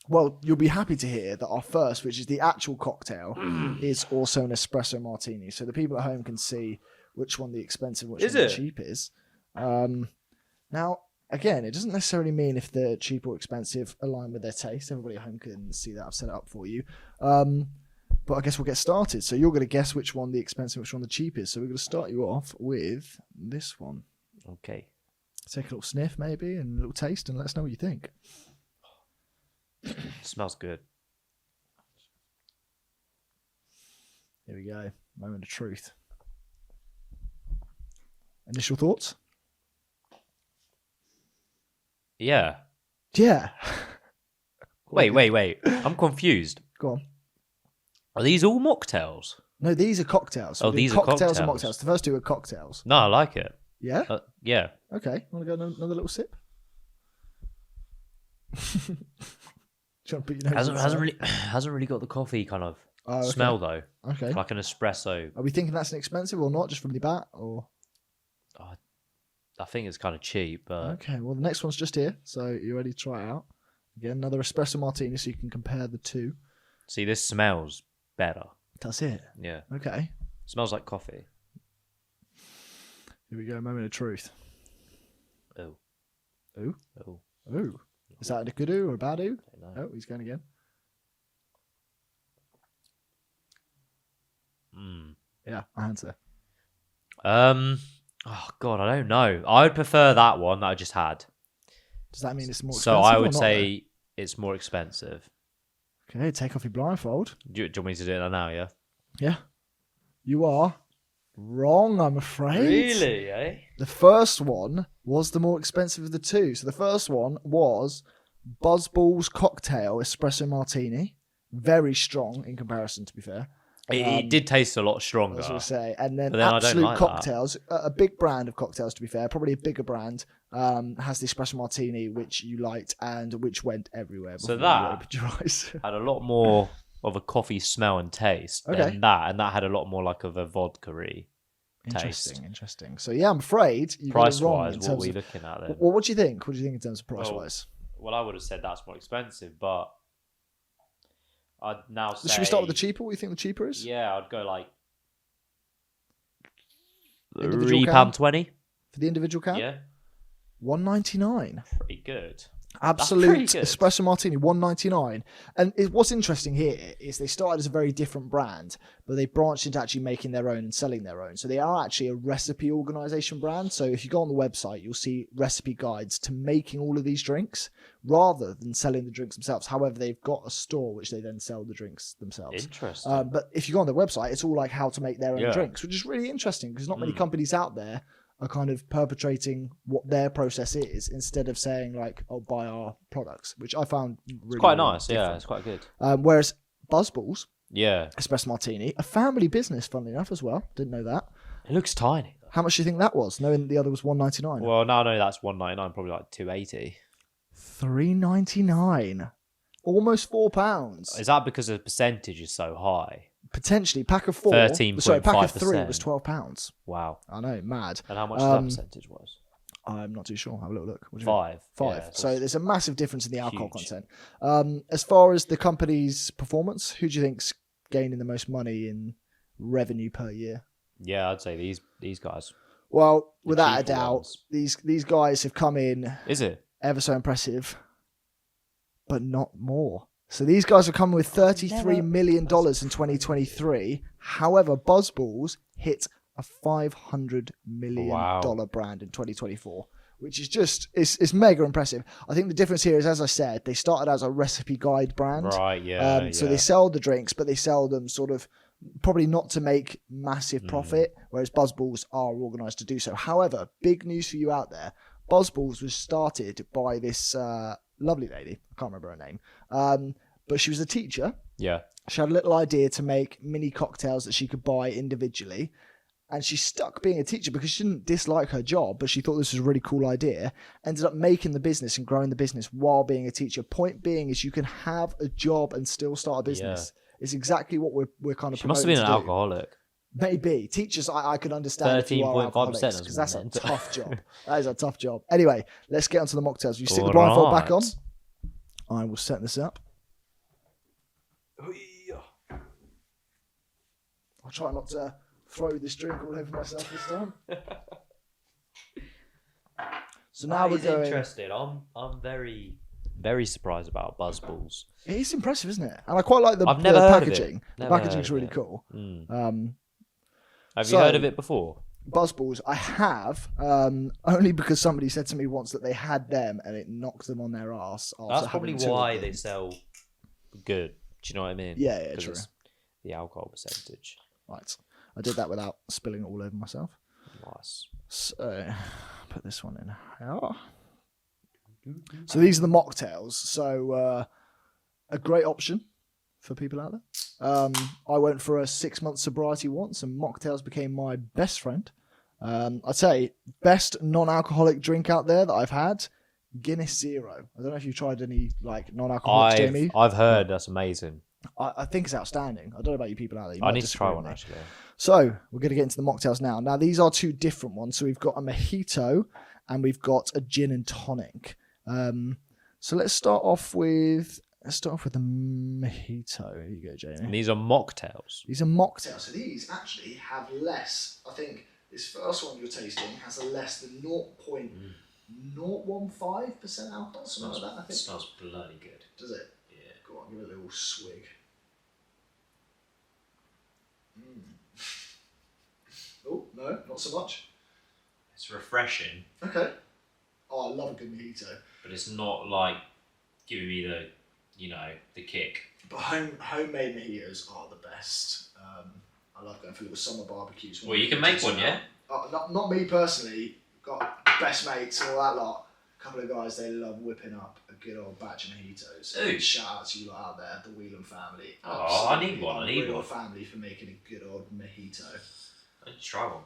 S2: Well, you'll be happy to hear that our first, which is the actual cocktail, is also an espresso martini. So the people at home can see which one the expensive, which one the cheap is. Now, again, it doesn't necessarily mean if the cheap or expensive align with their taste. Everybody at home can see that. I've set it up for you. But I guess we'll get started. So you're going to guess which one the expensive, which one the cheap is. So we're going to start you off with this one.
S1: Okay.
S2: Take a little sniff maybe and a little taste and let us know what you think.
S1: It smells good.
S2: Here we go. Moment of truth. Initial thoughts?
S1: Yeah.
S2: Yeah.
S1: Wait. I'm confused.
S2: Go on.
S1: Are these all mocktails?
S2: No, these are cocktails.
S1: Oh, these are cocktails.
S2: And mocktails. The first two are cocktails.
S1: No, I like it.
S2: Yeah?
S1: Yeah.
S2: Okay. Want to go another little sip? Trying to put your nose
S1: hasn't really got the coffee kind of smell though.
S2: Okay.
S1: Like an espresso.
S2: Are we thinking that's an expensive or not, just from the bat, or?
S1: I think it's kind of cheap, but
S2: okay. Well, the next one's just here, so you ready to try it out? Again, another espresso martini, so you can compare the two.
S1: See, this smells better.
S2: That's it.
S1: Yeah.
S2: Okay.
S1: Smells like coffee.
S2: Here we go. Moment of truth.
S1: Oh.
S2: Ooh.
S1: Oh.
S2: Ooh. Is that a good ooh or a bad ooh?
S1: No.
S2: Oh, he's going again. Yeah, I answer.
S1: Oh God, I don't know. I would prefer that one that I just had.
S2: Does that mean it's more expensive?
S1: So I would say it's more expensive.
S2: Okay, take off your blindfold.
S1: Do you want me to do it now? Yeah.
S2: Yeah. You are wrong, I'm afraid.
S1: Really? Eh?
S2: The first one was the more expensive of the two. So the first one was Buzzballs Cocktail Espresso Martini. Very strong in comparison, to be fair.
S1: It did taste a lot stronger.
S2: As I say. And then
S1: I don't
S2: Absolute
S1: like
S2: Cocktails, a big brand of cocktails, to be fair, probably a bigger brand, has the Espresso Martini, which you liked and which went everywhere.
S1: So that
S2: opened your eyes.
S1: had a lot more of a coffee smell and taste than that. And that had a lot more like of a vodka-y taste.
S2: Interesting. So yeah, I'm afraid you got it wrong.
S1: Price-wise, what are we looking at then?
S2: Well, what do you think? What do you think in terms of price-wise?
S1: Well, I would have said that's more expensive, but I'd now say...
S2: Should we start with the cheaper? What do you think the cheaper is?
S1: Yeah, I'd go like
S2: £3.20 for the individual can.
S1: Yeah,
S2: $1.99.
S1: pretty good.
S2: Absolute Espresso Martini, $1.99. And what's interesting here is they started as a very different brand, but they branched into actually making their own and selling their own. So they are actually a recipe organization brand. So if you go on the website, you'll see recipe guides to making all of these drinks rather than selling the drinks themselves. However, they've got a store which they then sell the drinks themselves.
S1: Interesting.
S2: But if you go on their website, it's all like how to make their own drinks, which is really interesting because not many companies out there are kind of perpetrating what their process is instead of saying like, oh, buy our products, which I found really
S1: it's quite
S2: really
S1: nice.
S2: different.
S1: Yeah, it's quite good.
S2: Whereas Buzzballs,
S1: Espresso
S2: Martini, a family business, funnily enough, as well. Didn't know that.
S1: It looks tiny.
S2: How much do you think that was? Knowing the other was $1.99.
S1: Well, no, that's $1.99, probably like $2.80.
S2: $3.99. Almost £4.
S1: Is that because the percentage is so high?
S2: Potentially, pack of four.
S1: 13.5%.
S2: Sorry, pack of three was £12.
S1: Wow.
S2: I know, mad.
S1: And how much that percentage was?
S2: I'm not too sure. Have a little look.
S1: 5.
S2: Yeah, so there's a massive difference in the alcohol
S1: huge.
S2: content. As far as the company's performance, who do you think's gaining the most money in revenue per year?
S1: Yeah, I'd say these guys.
S2: Well, without a doubt,
S1: ones.
S2: these guys have come in.
S1: Is it?
S2: Ever so impressive, but not more. So these guys are coming with $33 million in 2023. However, Buzzballs hit a $500 million brand in 2024, which is just, it's mega impressive. I think the difference here is, as I said, they started as a recipe guide brand.
S1: Right, yeah.
S2: So they sell the drinks, but they sell them sort of probably not to make massive profit, whereas Buzzballs are organised to do so. However, big news for you out there, Buzzballs was started by this lovely lady. I can't remember her name. But she was a teacher.
S1: Yeah.
S2: She had a little idea to make mini cocktails that she could buy individually. and she stuck being a teacher because she didn't dislike her job, but she thought this was a really cool idea. Ended up making the business and growing the business while being a teacher. Point being is you can have a job and still start a business. Yeah. It's exactly what we're kind of.
S1: She must have been an alcoholic.
S2: Maybe teachers, I could understand 13.5% because that's a tough job. That is a tough job. Anyway, let's get onto the mocktails. You stick the blindfold back on. I will set this up. I'll try not to throw this drink all over myself this time. So now we're going.
S1: Interested. I'm very, very surprised about Buzzballs.
S2: It is impressive, isn't it? And I quite like the packaging. The packaging's really cool.
S1: Have you heard of it before?
S2: Buzzballs, I have, only because somebody said to me once that they had them and it knocked them on their ass.
S1: That's probably why they sell good. Do you know what I mean?
S2: Yeah, true.
S1: The alcohol percentage.
S2: Right. I did that without spilling it all over myself.
S1: Nice.
S2: So, put this one in here. So these are the mocktails. So, a great option for people out there. I went for a 6-month sobriety once, and mocktails became my best friend. I'd say best non-alcoholic drink out there that I've had, Guinness Zero. I don't know if you've tried any like non-alcoholic, Jamie.
S1: I've heard that's amazing.
S2: I think it's outstanding. I don't know about you people out there.
S1: I need to try one actually.
S2: So we're going to get into the mocktails now. Now these are two different ones. So we've got a mojito and we've got a gin and tonic. So let's start off with the mojito. Here you go, Jamie.
S1: And these are mocktails.
S2: These are mocktails. So these actually have less. I think this first one you're tasting has a less than 0.015% alcohol. Something like that, I think.
S1: It smells bloody good.
S2: Does it?
S1: Yeah.
S2: Go on, give it a little swig. Oh, no, not so much.
S1: It's refreshing.
S2: Okay. Oh, I love a good mojito.
S1: But it's not like giving me the kick.
S2: But homemade mojitos are the best. I love going for little summer barbecues.
S1: Well, you can make one, yeah?
S2: Not me personally. Got best mates and all that lot. A couple of guys, they love whipping up a good old batch of mojitos.
S1: Ooh.
S2: Shout out to you lot out there, the Whelan family.
S1: Oh, I need one.
S2: Family for making a good old mojito.
S1: I need to try one.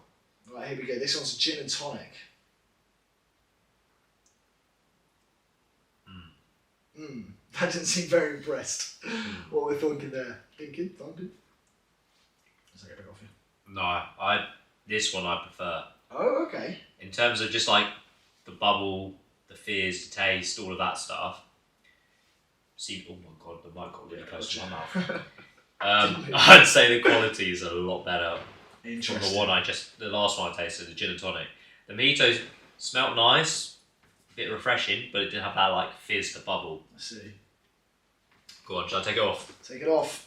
S2: Right, here we go. This one's gin and tonic. That didn't seem very impressed. What we're thinking there. Thinking? Let's take a bit off you.
S1: No, this one I prefer.
S2: Oh, okay.
S1: In terms of just like the bubble, the fizz, the taste, all of that stuff. See, oh my god, the mic got really close to my mouth. I'd say the quality is a lot better from the last one I tasted, the gin and tonic. The mojitos smelt nice, a bit refreshing, but it didn't have that like fizz, the bubble.
S2: I see.
S1: Go on, shall I take it off?
S2: Take it off.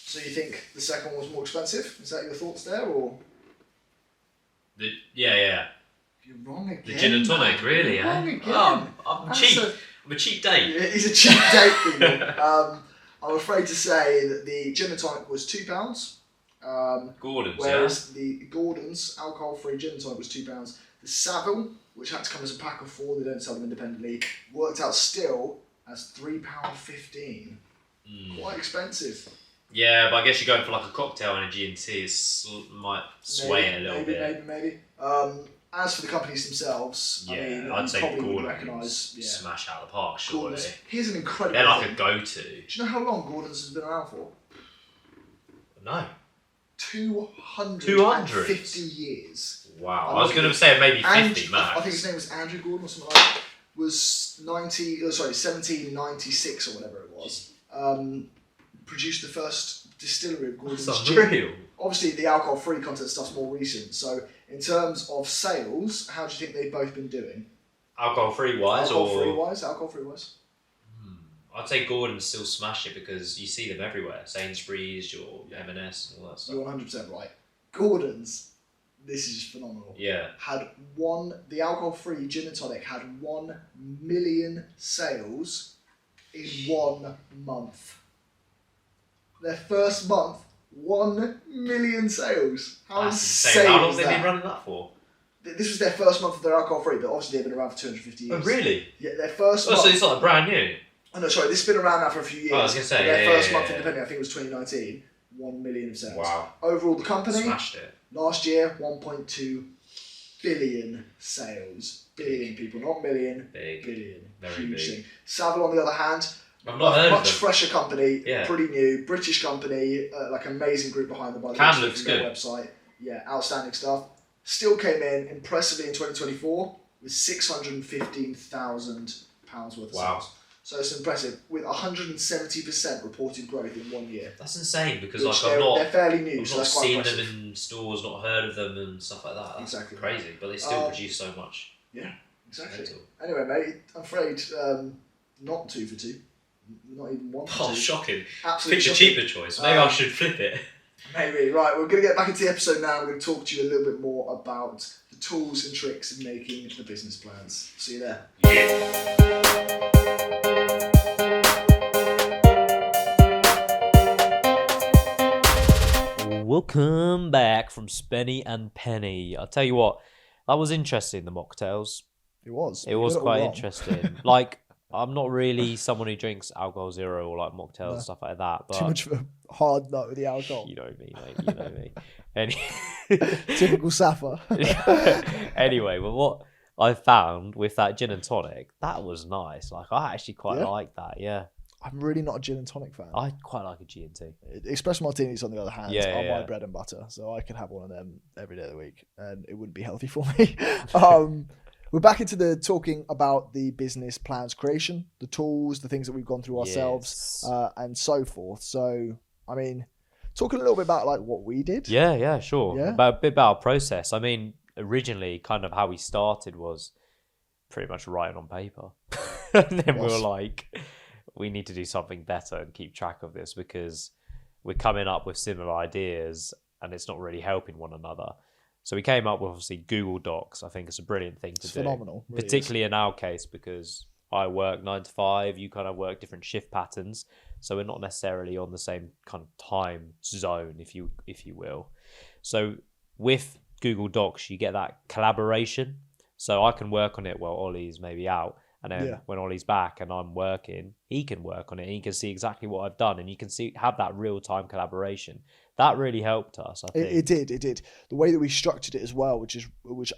S2: So you think the second one was more expensive? Is that your thoughts there, or?
S1: Yeah.
S2: You're wrong again.
S1: The gin and tonic, really?
S2: You're wrong again.
S1: Oh, I'm cheap. I'm a cheap date.
S2: Yeah, he's a cheap date, people. I'm afraid to say that the gin and tonic was £2.
S1: Gordon's,
S2: whereas the Gordon's alcohol-free gin and tonic was £2. The Savile, which had to come as a pack of 4, they don't sell them independently, worked out still as £3.15. Quite expensive.
S1: Yeah, but I guess you're going for like a cocktail and a G&T, it might sway it a little bit.
S2: Maybe. As for the companies themselves,
S1: I'd say Gordon's smash out of the park, surely.
S2: Gordon's, here's an incredible
S1: They're like
S2: thing.
S1: a go-to.
S2: Do you know how long Gordon's has been around for?
S1: No.
S2: 250 years.
S1: Wow. I was going to say maybe 50 max.
S2: I think his name was Andrew Gordon or something like that. Was 1796 or whatever it was. Produced the first distillery of Gordon's gin. Obviously, the alcohol-free content stuff's more recent. So, in terms of sales, how do you think they've both been doing?
S1: Alcohol-free wise,
S2: Alcohol-free wise.
S1: I'd say Gordon still smash it because you see them everywhere. Sainsbury's, your M&S, and all that stuff.
S2: You're 100% right. Gordon's, this is just phenomenal.
S1: Yeah.
S2: The alcohol-free gin and tonic had 1 million sales in 1 month. Their first month, 1 million sales. How insane!
S1: How long have they been running that for?
S2: This was their first month of their alcohol-free, but obviously they've been around for 250 years.
S1: Oh, really?
S2: Yeah, their first month.
S1: So it's like brand new?
S2: Oh, no, sorry, this has been around now for a few years.
S1: Oh, I was going to say,
S2: their first month independent, I think it was 2019, 1 million of sales.
S1: Wow.
S2: Overall, the company...
S1: Smashed it.
S2: Last year, 1.2 billion sales. Billion people, not million.
S1: Big.
S2: Billion.
S1: Very
S2: Huge
S1: big.
S2: thing. Savile, on the other hand,
S1: I've not heard of
S2: much
S1: them.
S2: fresher company,
S1: Yeah.
S2: pretty new, British company, like amazing group behind them by the
S1: Can looks good.
S2: website. Yeah, outstanding stuff. Still came in impressively in 2024 with £615,000 worth of sales. So it's impressive, with 170% reported growth in 1 year.
S1: That's insane because
S2: they're fairly new,
S1: I've
S2: so
S1: not
S2: that's quite
S1: seen
S2: impressive.
S1: them in stores, not heard of them and stuff like that. That's
S2: Exactly.
S1: crazy, but they still produce so much.
S2: Yeah, exactly.
S1: Mental.
S2: Anyway, mate, I'm afraid not 2 for 2, not even 1 for 2.
S1: Oh, shocking!
S2: Absolutely
S1: Pick the
S2: shocking.
S1: cheaper choice. Maybe I should flip it.
S2: Maybe. Right, we're going to get back into the episode now. We're going to talk to you a little bit more about the tools and tricks in making the business plans. See you there.
S1: Yeah. Welcome back from Spenny and Penny. I'll tell you what, that was interesting, the mocktails.
S2: It was.
S1: It was quite interesting. Like, I'm not really someone who drinks alcohol zero or like mocktails and stuff like that. But
S2: too much of a hard nut with the alcohol.
S1: You know me, mate. You know me.
S2: Typical Safa.
S1: Anyway, but what I found with that gin and tonic, that was nice. Like, I actually quite like that. Yeah.
S2: I'm really not a gin and tonic fan.
S1: I quite like a G&T.
S2: Espresso martinis, on the other hand, are my bread and butter. So I could have one of them every day of the week, and it wouldn't be healthy for me. We're back into the talking about the business plans creation, the tools, the things that we've gone through ourselves, and so forth. So, I mean, talking a little bit about like what we did.
S1: Yeah, sure.
S2: Yeah?
S1: About a bit about our process. I mean, originally, kind of how we started was pretty much writing on paper, and then we were like, we need to do something better and keep track of this because we're coming up with similar ideas and it's not really helping one another. So we came up with obviously Google Docs. I think it's a brilliant thing to do.
S2: Phenomenal. Really
S1: particularly in our case because I work 9 to 5, you kind of work different shift patterns. So we're not necessarily on the same kind of time zone, if you will. So with Google Docs, you get that collaboration. So I can work on it while Ollie's maybe out. And then when Ollie's back and I'm working, he can work on it and he can see exactly what I've done and you can have that real-time collaboration. That really helped us, I think.
S2: It did. The way that we structured it as well, which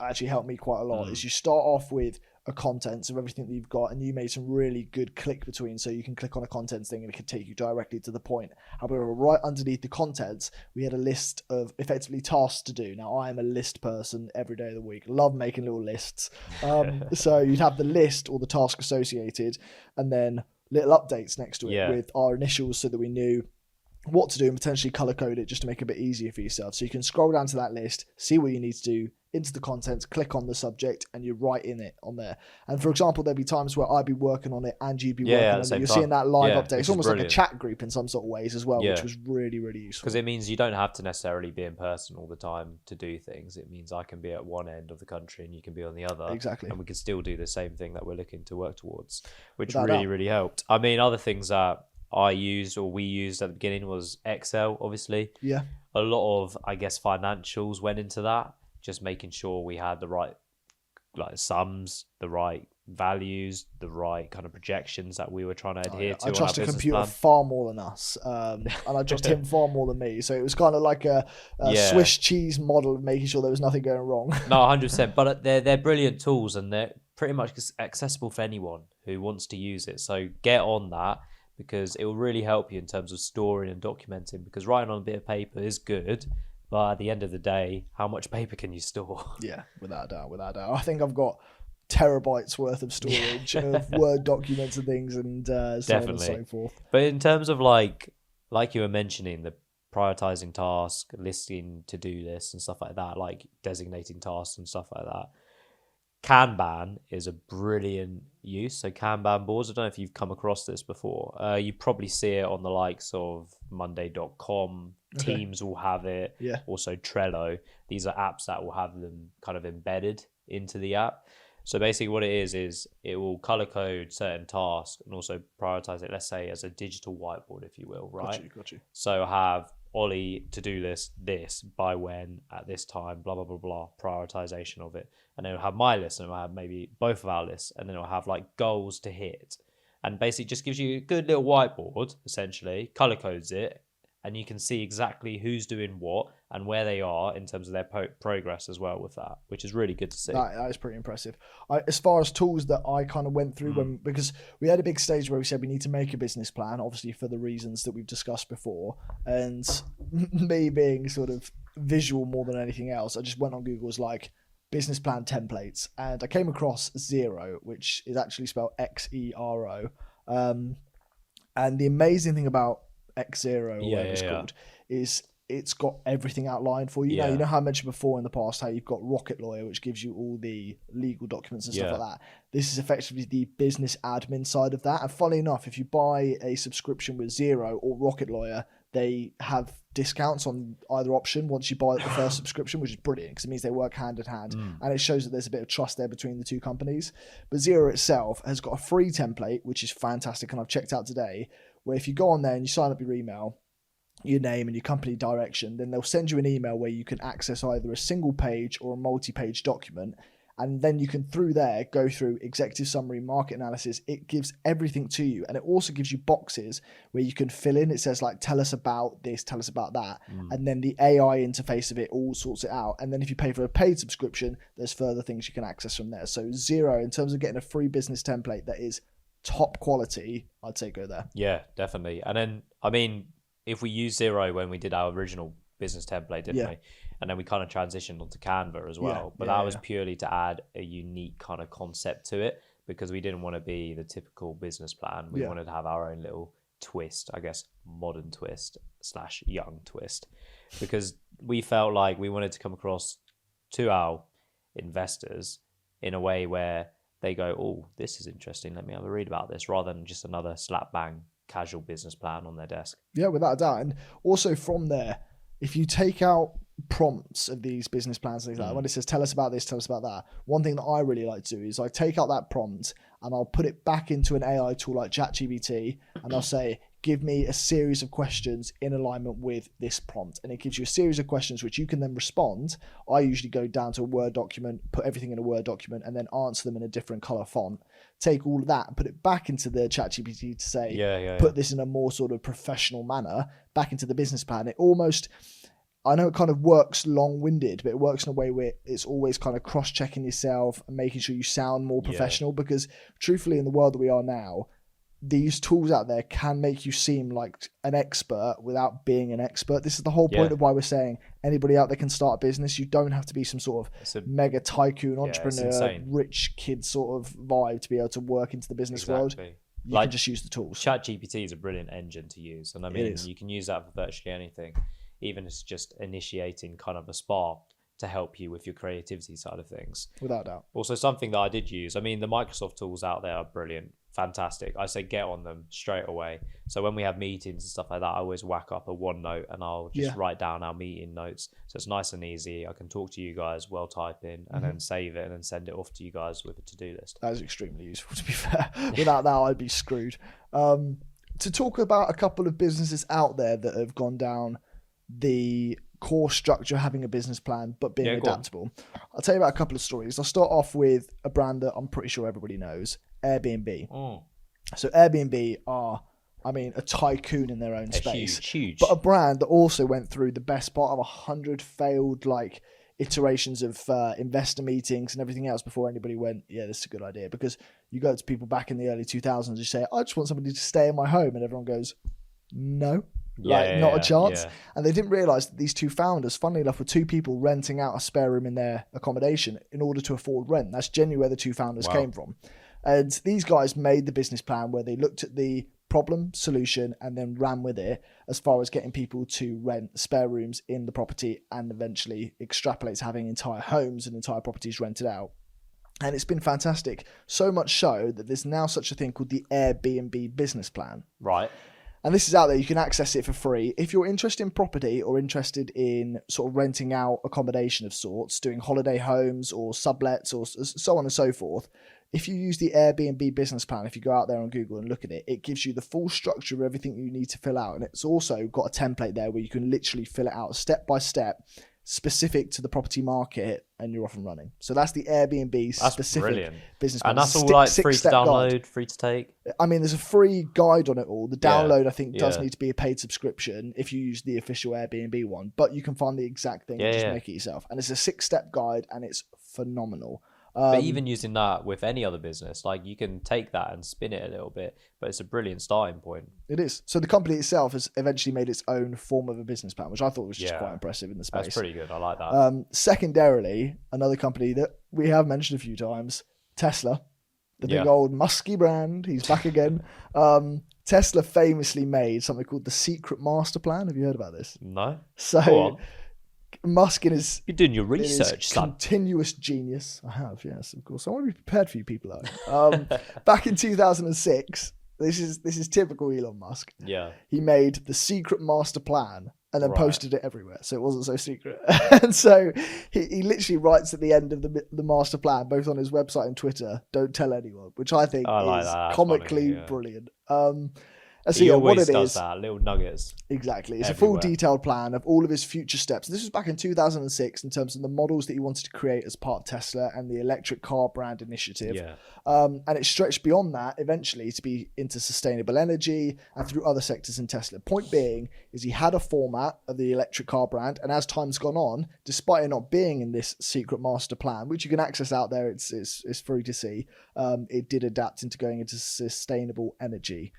S2: actually helped me quite a lot, is you start off with a contents of everything that you've got and you made some really good click between, so you can click on a contents thing and it can take you directly to the point. However, right underneath the contents, we had a list of effectively tasks to do. Now, I am a list person every day of the week. Love making little lists. So you'd have the list or the task associated and then little updates next to it with our initials so that we knew what to do and potentially color code it just to make it a bit easier for yourself. So you can scroll down to that list, see what you need to do, into the contents, click on the subject, and you write in it on there. And for example, there'd be times where I'd be working on it and you'd be working on it. You're seeing that live update. It's almost like a chat group in some sort of ways as well, which was really, really useful.
S1: Because it means you don't have to necessarily be in person all the time to do things. It means I can be at one end of the country and you can be on the other.
S2: Exactly.
S1: And we can still do the same thing that we're looking to work towards, which really helped. I mean, other things that I used or we used at the beginning was Excel, obviously.
S2: Yeah.
S1: A lot of, I guess, financials went into that. Just making sure we had the right sums, the right values, the right kind of projections that we were trying to adhere to.
S2: I trust a computer far more than us, and I trust him far more than me. So it was kind of like a Swiss cheese model of making sure there was nothing going wrong.
S1: No, 100%. But they're brilliant tools and they're pretty much accessible for anyone who wants to use it. So get on that because it will really help you in terms of storing and documenting, because writing on a bit of paper is good. But at the end of the day, how much paper can you store? Yeah,
S2: without a doubt. I think I've got terabytes worth of storage of Word documents and things and so on and so forth.
S1: But in terms of like you were mentioning, the prioritizing tasks, listing to-do lists and stuff like that, like designating tasks and stuff like that, Kanban is a brilliant use. So Kanban boards, I don't know if you've come across this before. You probably see it on the likes of Monday.com. Teams will have it.
S2: Yeah.
S1: Also Trello. These are apps that will have them kind of embedded into the app. So basically what it is it will color code certain tasks and also prioritize it, let's say, as a digital whiteboard, if you will, right?
S2: Got you.
S1: So have Ollie to-do list this by when at this time, blah, blah, blah, blah, prioritization of it. And then it'll have my list and it'll have maybe both of our lists and then it'll have like goals to hit. And basically just gives you a good little whiteboard, essentially, color codes it, and you can see exactly who's doing what and where they are in terms of their progress as well with that, which is really good to see.
S2: That is pretty impressive. As far as tools that I kind of went through because we had a big stage where we said we need to make a business plan, obviously for the reasons that we've discussed before, and me being sort of visual more than anything else, I just went on Google, was like business plan templates, and I came across Xero, which is actually spelled Xero. And the amazing thing about Xero, or whatever it's called, is it's got everything outlined for you. Now, you know how I mentioned before in the past how you've got Rocket Lawyer, which gives you all the legal documents and stuff like that. This is effectively the business admin side of that. And funnily enough, if you buy a subscription with Xero or Rocket Lawyer, they have discounts on either option once you buy the first subscription, which is brilliant because it means they work hand in hand, and it shows that there's a bit of trust there between the two companies. But Xero itself has got a free template, which is fantastic, and I've checked out today, where if you go on there and you sign up your email, your name and your company direction, then they'll send you an email where you can access either a single page or a multi-page document, and then you can through there go through executive summary, market analysis. It gives everything to you, and it also gives you boxes where you can fill in. It says like, tell us about this, tell us about that, and then the AI interface of it all sorts it out. And then if you pay for a paid subscription, there's further things you can access from there. So Xero, in terms of getting a free business template that is top quality, I'd say go there.
S1: Yeah, definitely. And then, I mean, if we use Xero when we did our original business template, didn't we? And then we kind of transitioned onto Canva as well. But that was purely to add a unique kind of concept to it, because we didn't want to be the typical business plan. We wanted to have our own little twist, I guess, modern twist / young twist, because we felt like we wanted to come across to our investors in a way where they go, oh, this is interesting, let me have a read about this, rather than just another slap bang casual business plan on their desk.
S2: Yeah, without a doubt. And also from there, if you take out prompts of these business plans, things like that, when it says tell us about this, tell us about that, one thing that I really like to do is I take out that prompt and I'll put it back into an AI tool like ChatGPT, and I'll say, give me a series of questions in alignment with this prompt, and it gives you a series of questions which you can then respond. I usually go down to a Word document, put everything in a Word document, and then answer them in a different color font. Take all of that and put it back into the ChatGPT to say, put this in a more sort of professional manner back into the business plan. It almost, I know it kind of works long-winded, but it works in a way where it's always kind of cross-checking yourself and making sure you sound more professional, because truthfully in the world that we are now, these tools out there can make you seem like an expert without being an expert. This is the whole point of why we're saying anybody out there can start a business. You don't have to be some sort of mega tycoon entrepreneur, rich kid sort of vibe to be able to work into the business world. You can just use the tools.
S1: ChatGPT is a brilliant engine to use. And I mean, you can use that for virtually anything, even if it's just initiating kind of a spark to help you with your creativity side of things.
S2: Without doubt.
S1: Also, something that I did use, I mean, the Microsoft tools out there are brilliant, fantastic. I say get on them straight away. So when we have meetings and stuff like that, I always whack up a OneNote and I'll just write down our meeting notes. So it's nice and easy. I can talk to you guys while typing and then save it and then send it off to you guys with a to-do list.
S2: That is extremely useful, to be fair. Without that, I'd be screwed. To talk about a couple of businesses out there that have gone down the core structure, having a business plan, but being adaptable. I'll tell you about a couple of stories. I'll start off with a brand that I'm pretty sure everybody knows, Airbnb. So Airbnb are, I mean, a tycoon in their own space.
S1: Huge.
S2: But a brand that also went through the best part of 100 failed iterations of investor meetings and everything else before anybody went, yeah, this is a good idea. Because you go to people back in the early 2000s, you say, I just want somebody to stay in my home, and everyone goes, no. Not a chance. And they didn't realize that these two founders, funnily enough, were two people renting out a spare room in their accommodation in order to afford rent. That's genuinely where the two founders came from. And these guys made the business plan where they looked at the problem, solution, and then ran with it as far as getting people to rent spare rooms in the property, and eventually extrapolate to having entire homes and entire properties rented out. And it's been fantastic. So much so that there's now such a thing called the Airbnb business plan.
S1: Right.
S2: And this is out there. You can access it for free. If you're interested in property or interested in sort of renting out accommodation of sorts, doing holiday homes or sublets or so on and so forth, if you use the Airbnb business plan, if you go out there on Google and look at it, it gives you the full structure of everything you need to fill out. And it's also got a template there where you can literally fill it out step by step, specific to the property market, and you're off and running. So that's the Airbnb specific business plan.
S1: And that's all like free to download, free to take.
S2: I mean, there's a free guide on it all. The download, I think, does need to be a paid subscription if you use the official Airbnb one, but you can find the exact thing and just make it yourself. And it's a 6-step guide, and it's phenomenal.
S1: But even using that with any other business, like you can take that and spin it a little bit, but it's a brilliant starting point.
S2: It is. So the company itself has eventually made its own form of a business plan, which I thought was just quite impressive in the space.
S1: That's pretty good. I like that.
S2: Secondarily, another company that we have mentioned a few times, Tesla, the big old musky brand. He's back again. Tesla famously made something called the Secret Master Plan. Have you heard about this?
S1: No.
S2: So Musk in his...
S1: You're doing your research, son.
S2: Continuous genius. I have, yes, of course. I want to be prepared for you people, though. Back in 2006, this is typical Elon Musk.
S1: Yeah.
S2: He made the Secret Master Plan and then posted it everywhere, so it wasn't so secret. And so he literally writes at the end of the master plan, both on his website and Twitter, "Don't tell anyone," which I think is comically brilliant. So
S1: he always does that, little nuggets.
S2: Exactly. It's everywhere. A full detailed plan of all of his future steps. This was back in 2006 in terms of the models that he wanted to create as part of Tesla and the electric car brand initiative.
S1: Yeah.
S2: And it stretched beyond that eventually to be into sustainable energy and through other sectors in Tesla. Point being is he had a format of the electric car brand, and as time's gone on, despite it not being in this secret master plan, which you can access out there, it's free to see, it did adapt into going into sustainable energy.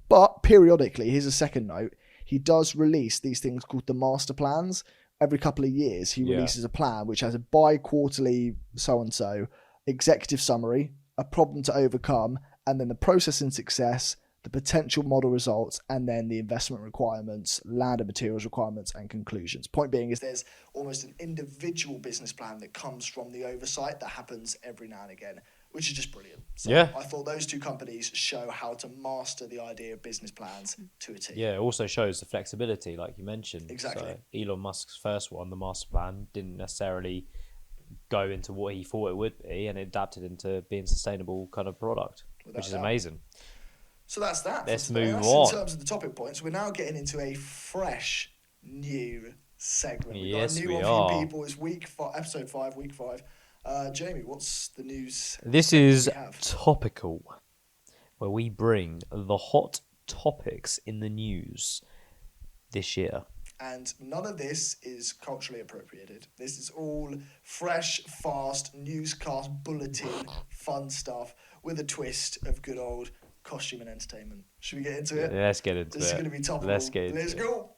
S2: But periodically, here's a second note, he does release these things called the master plans. Every couple of years, he releases a plan which has a bi-quarterly so-and-so, executive summary, a problem to overcome, and then the process and success, the potential model results, and then the investment requirements, land and materials requirements, and conclusions. Point being is there's almost an individual business plan that comes from the oversight that happens every now and again, which is just brilliant. So I thought those two companies show how to master the idea of business plans to a T.
S1: Yeah, it also shows the flexibility, like you mentioned.
S2: Exactly.
S1: So Elon Musk's first one, the master plan, didn't necessarily go into what he thought it would be, and it adapted into being a sustainable kind of product, which is amazing.
S2: So that's that.
S1: Let's move on.
S2: In terms of the topic points, we're now getting into a fresh, new segment. We've
S1: got
S2: a new one for you people. It's episode 5, week 5. Jamie, what's the news?
S1: This is Topical, where we bring the hot topics in the news this year.
S2: And none of this is culturally appropriated. This is all fresh, fast, newscast, bulletin, fun stuff with a twist of good old costume and entertainment. Should we get into it?
S1: Let's get into it.
S2: This is going to be topical.
S1: Let's
S2: go.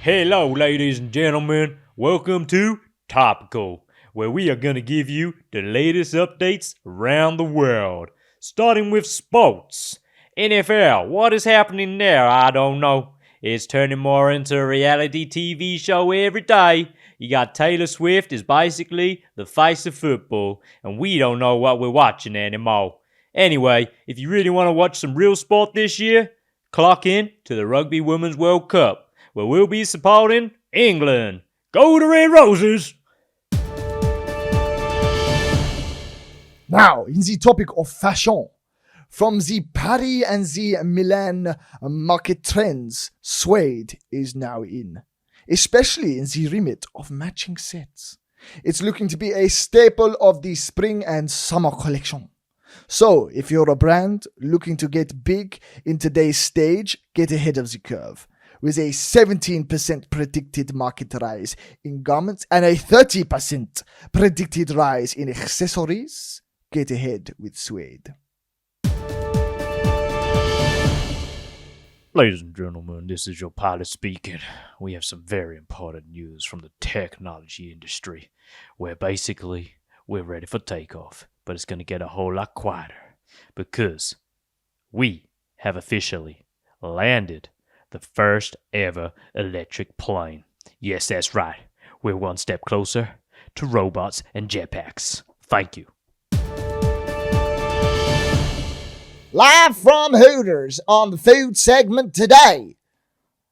S1: Hello, ladies and gentlemen. Welcome to Topical, where we are going to give you the latest updates around the world. Starting with sports. NFL, what is happening there? I don't know. It's turning more into a reality TV show every day. You got Taylor Swift is basically the face of football, and we don't know what we're watching anymore. Anyway, if you really want to watch some real sport this year, clock in to the Rugby Women's World Cup, where we'll be supporting England. Go the Red Roses!
S2: Now, in the topic of fashion, from the Paris and the Milan market trends, suede is now in, especially in the remit of matching sets. It's looking to be a staple of the spring and summer collection. So, if you're a brand looking to get big in today's stage, get ahead of the curve. With a 17% predicted market rise in garments and a 30% predicted rise in accessories, get ahead with suede.
S1: Ladies and gentlemen, this is your pilot speaking. We have some very important news from the technology industry, where basically we're ready for takeoff, but it's going to get a whole lot quieter because we have officially landed the first ever electric plane. Yes, that's right. We're one step closer to robots and jetpacks. Thank you.
S2: Live from Hooters on the food segment today.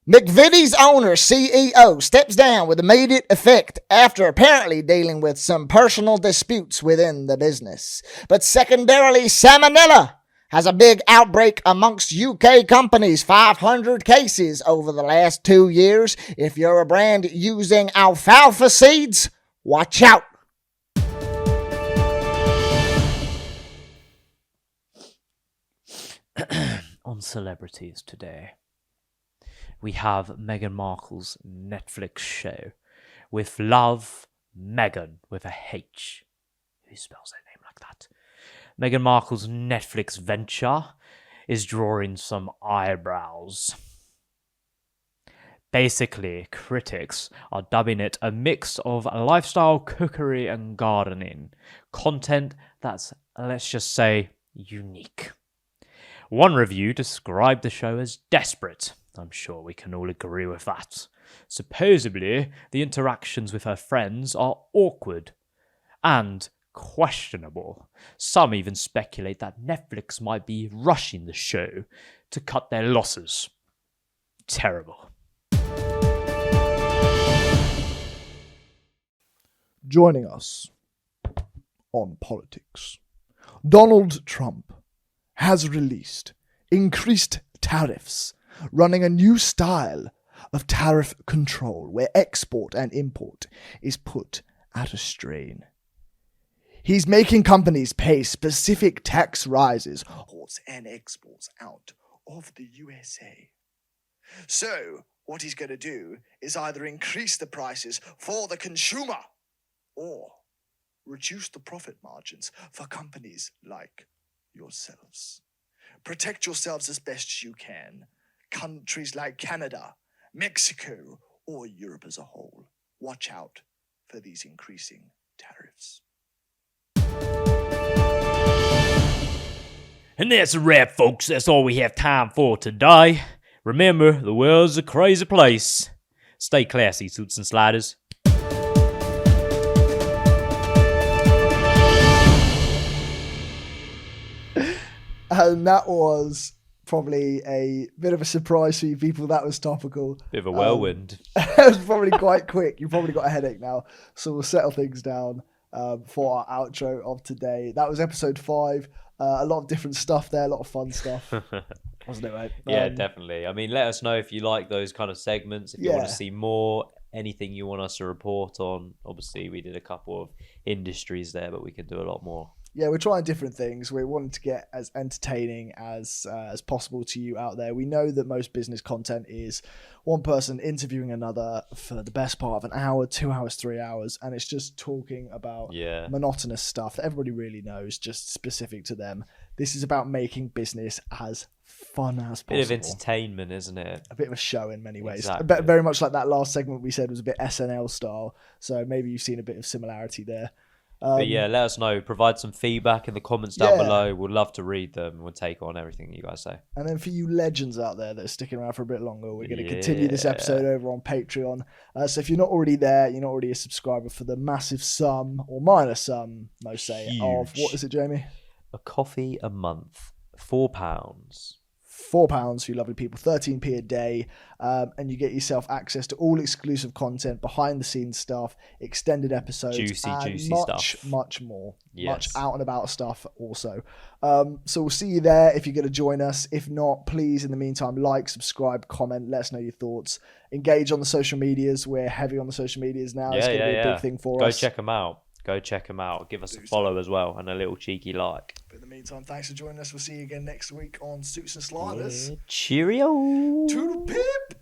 S2: McVitie's owner, CEO, steps down with immediate effect after apparently dealing with some personal disputes within the business. But secondarily, salmonella
S3: has a big outbreak amongst UK companies. 500 cases over the last 2 years. If you're a brand using alfalfa seeds, watch out.
S1: On celebrities today, we have Meghan Markle's Netflix show with Love Meghan with a H. Who spells her name like that? Meghan Markle's Netflix venture is drawing some eyebrows. Basically, critics are dubbing it a mix of lifestyle, cookery, and gardening. Content that's, let's just say, unique. One review described the show as desperate. I'm sure we can all agree with that. Supposedly, the interactions with her friends are awkward and questionable. Some even speculate that Netflix might be rushing the show to cut their losses. Terrible.
S2: Joining us on politics, Donald Trump has released increased tariffs, running a new style of tariff control where export and import is put at a strain. He's making companies pay specific tax rises, imports and exports out of the USA. So, what he's going to do is either increase the prices for the consumer or reduce the profit margins for companies like yourselves. Protect yourselves as best you can. Countries like Canada, Mexico, or Europe as a whole, watch out for these increasing tariffs.
S1: And that's a wrap, folks. That's all we have time for today. Remember, the world's a crazy place. Stay classy, suits and sliders.
S2: And that was probably a bit of a surprise for you people. That was topical.
S1: Bit of a whirlwind.
S2: It was probably quite quick. You probably got a headache now. So we'll settle things down for our outro of today. That was episode 5. A lot of different stuff there. A lot of fun stuff. Wasn't it, mate?
S1: Yeah, definitely. I mean, let us know if you like those kind of segments. If you want to see more, anything you want us to report on. Obviously, we did a couple of industries there, but we can do a lot more.
S2: Yeah, we're trying different things. We wanted to get as entertaining as possible to you out there. We know that most business content is one person interviewing another for the best part of an hour, 2 hours, 3 hours, and it's just talking about monotonous stuff that everybody really knows, just specific to them. This is about making business as fun as possible.
S1: Bit of entertainment, isn't it?
S2: A bit of a show in many ways.
S1: Exactly.
S2: Very much like that last segment we said was a bit SNL style, so maybe you've seen a bit of similarity there.
S1: But yeah, let us know. Provide some feedback in the comments down below. We'd love to read them. We'll take on everything you guys say.
S2: And then for you legends out there that are sticking around for a bit longer, we're going to continue this episode over on Patreon. So if you're not already there, you're not already a subscriber, for the massive sum, or minor sum, most say, of, what is it, Jamie?
S1: A coffee a month, £4.
S2: £4 for you lovely people, 13p a day, and you get yourself access to all exclusive content, behind the scenes stuff, extended episodes,
S1: juicy
S2: much,
S1: stuff,
S2: much more, much
S1: Yes.
S2: out and about stuff also. So we'll see you there if you're going to join us. If not, please in the meantime, like, subscribe, comment, let us know your thoughts, engage on the social medias. We're heavy on the social medias now. It's going to be a big thing for us.
S1: Go check them out. Give us a follow as well, and a little cheeky like.
S2: But in the meantime, thanks for joining us. We'll see you again next week on Suits and Sliders.
S1: Cheerio.
S2: Toodle pip.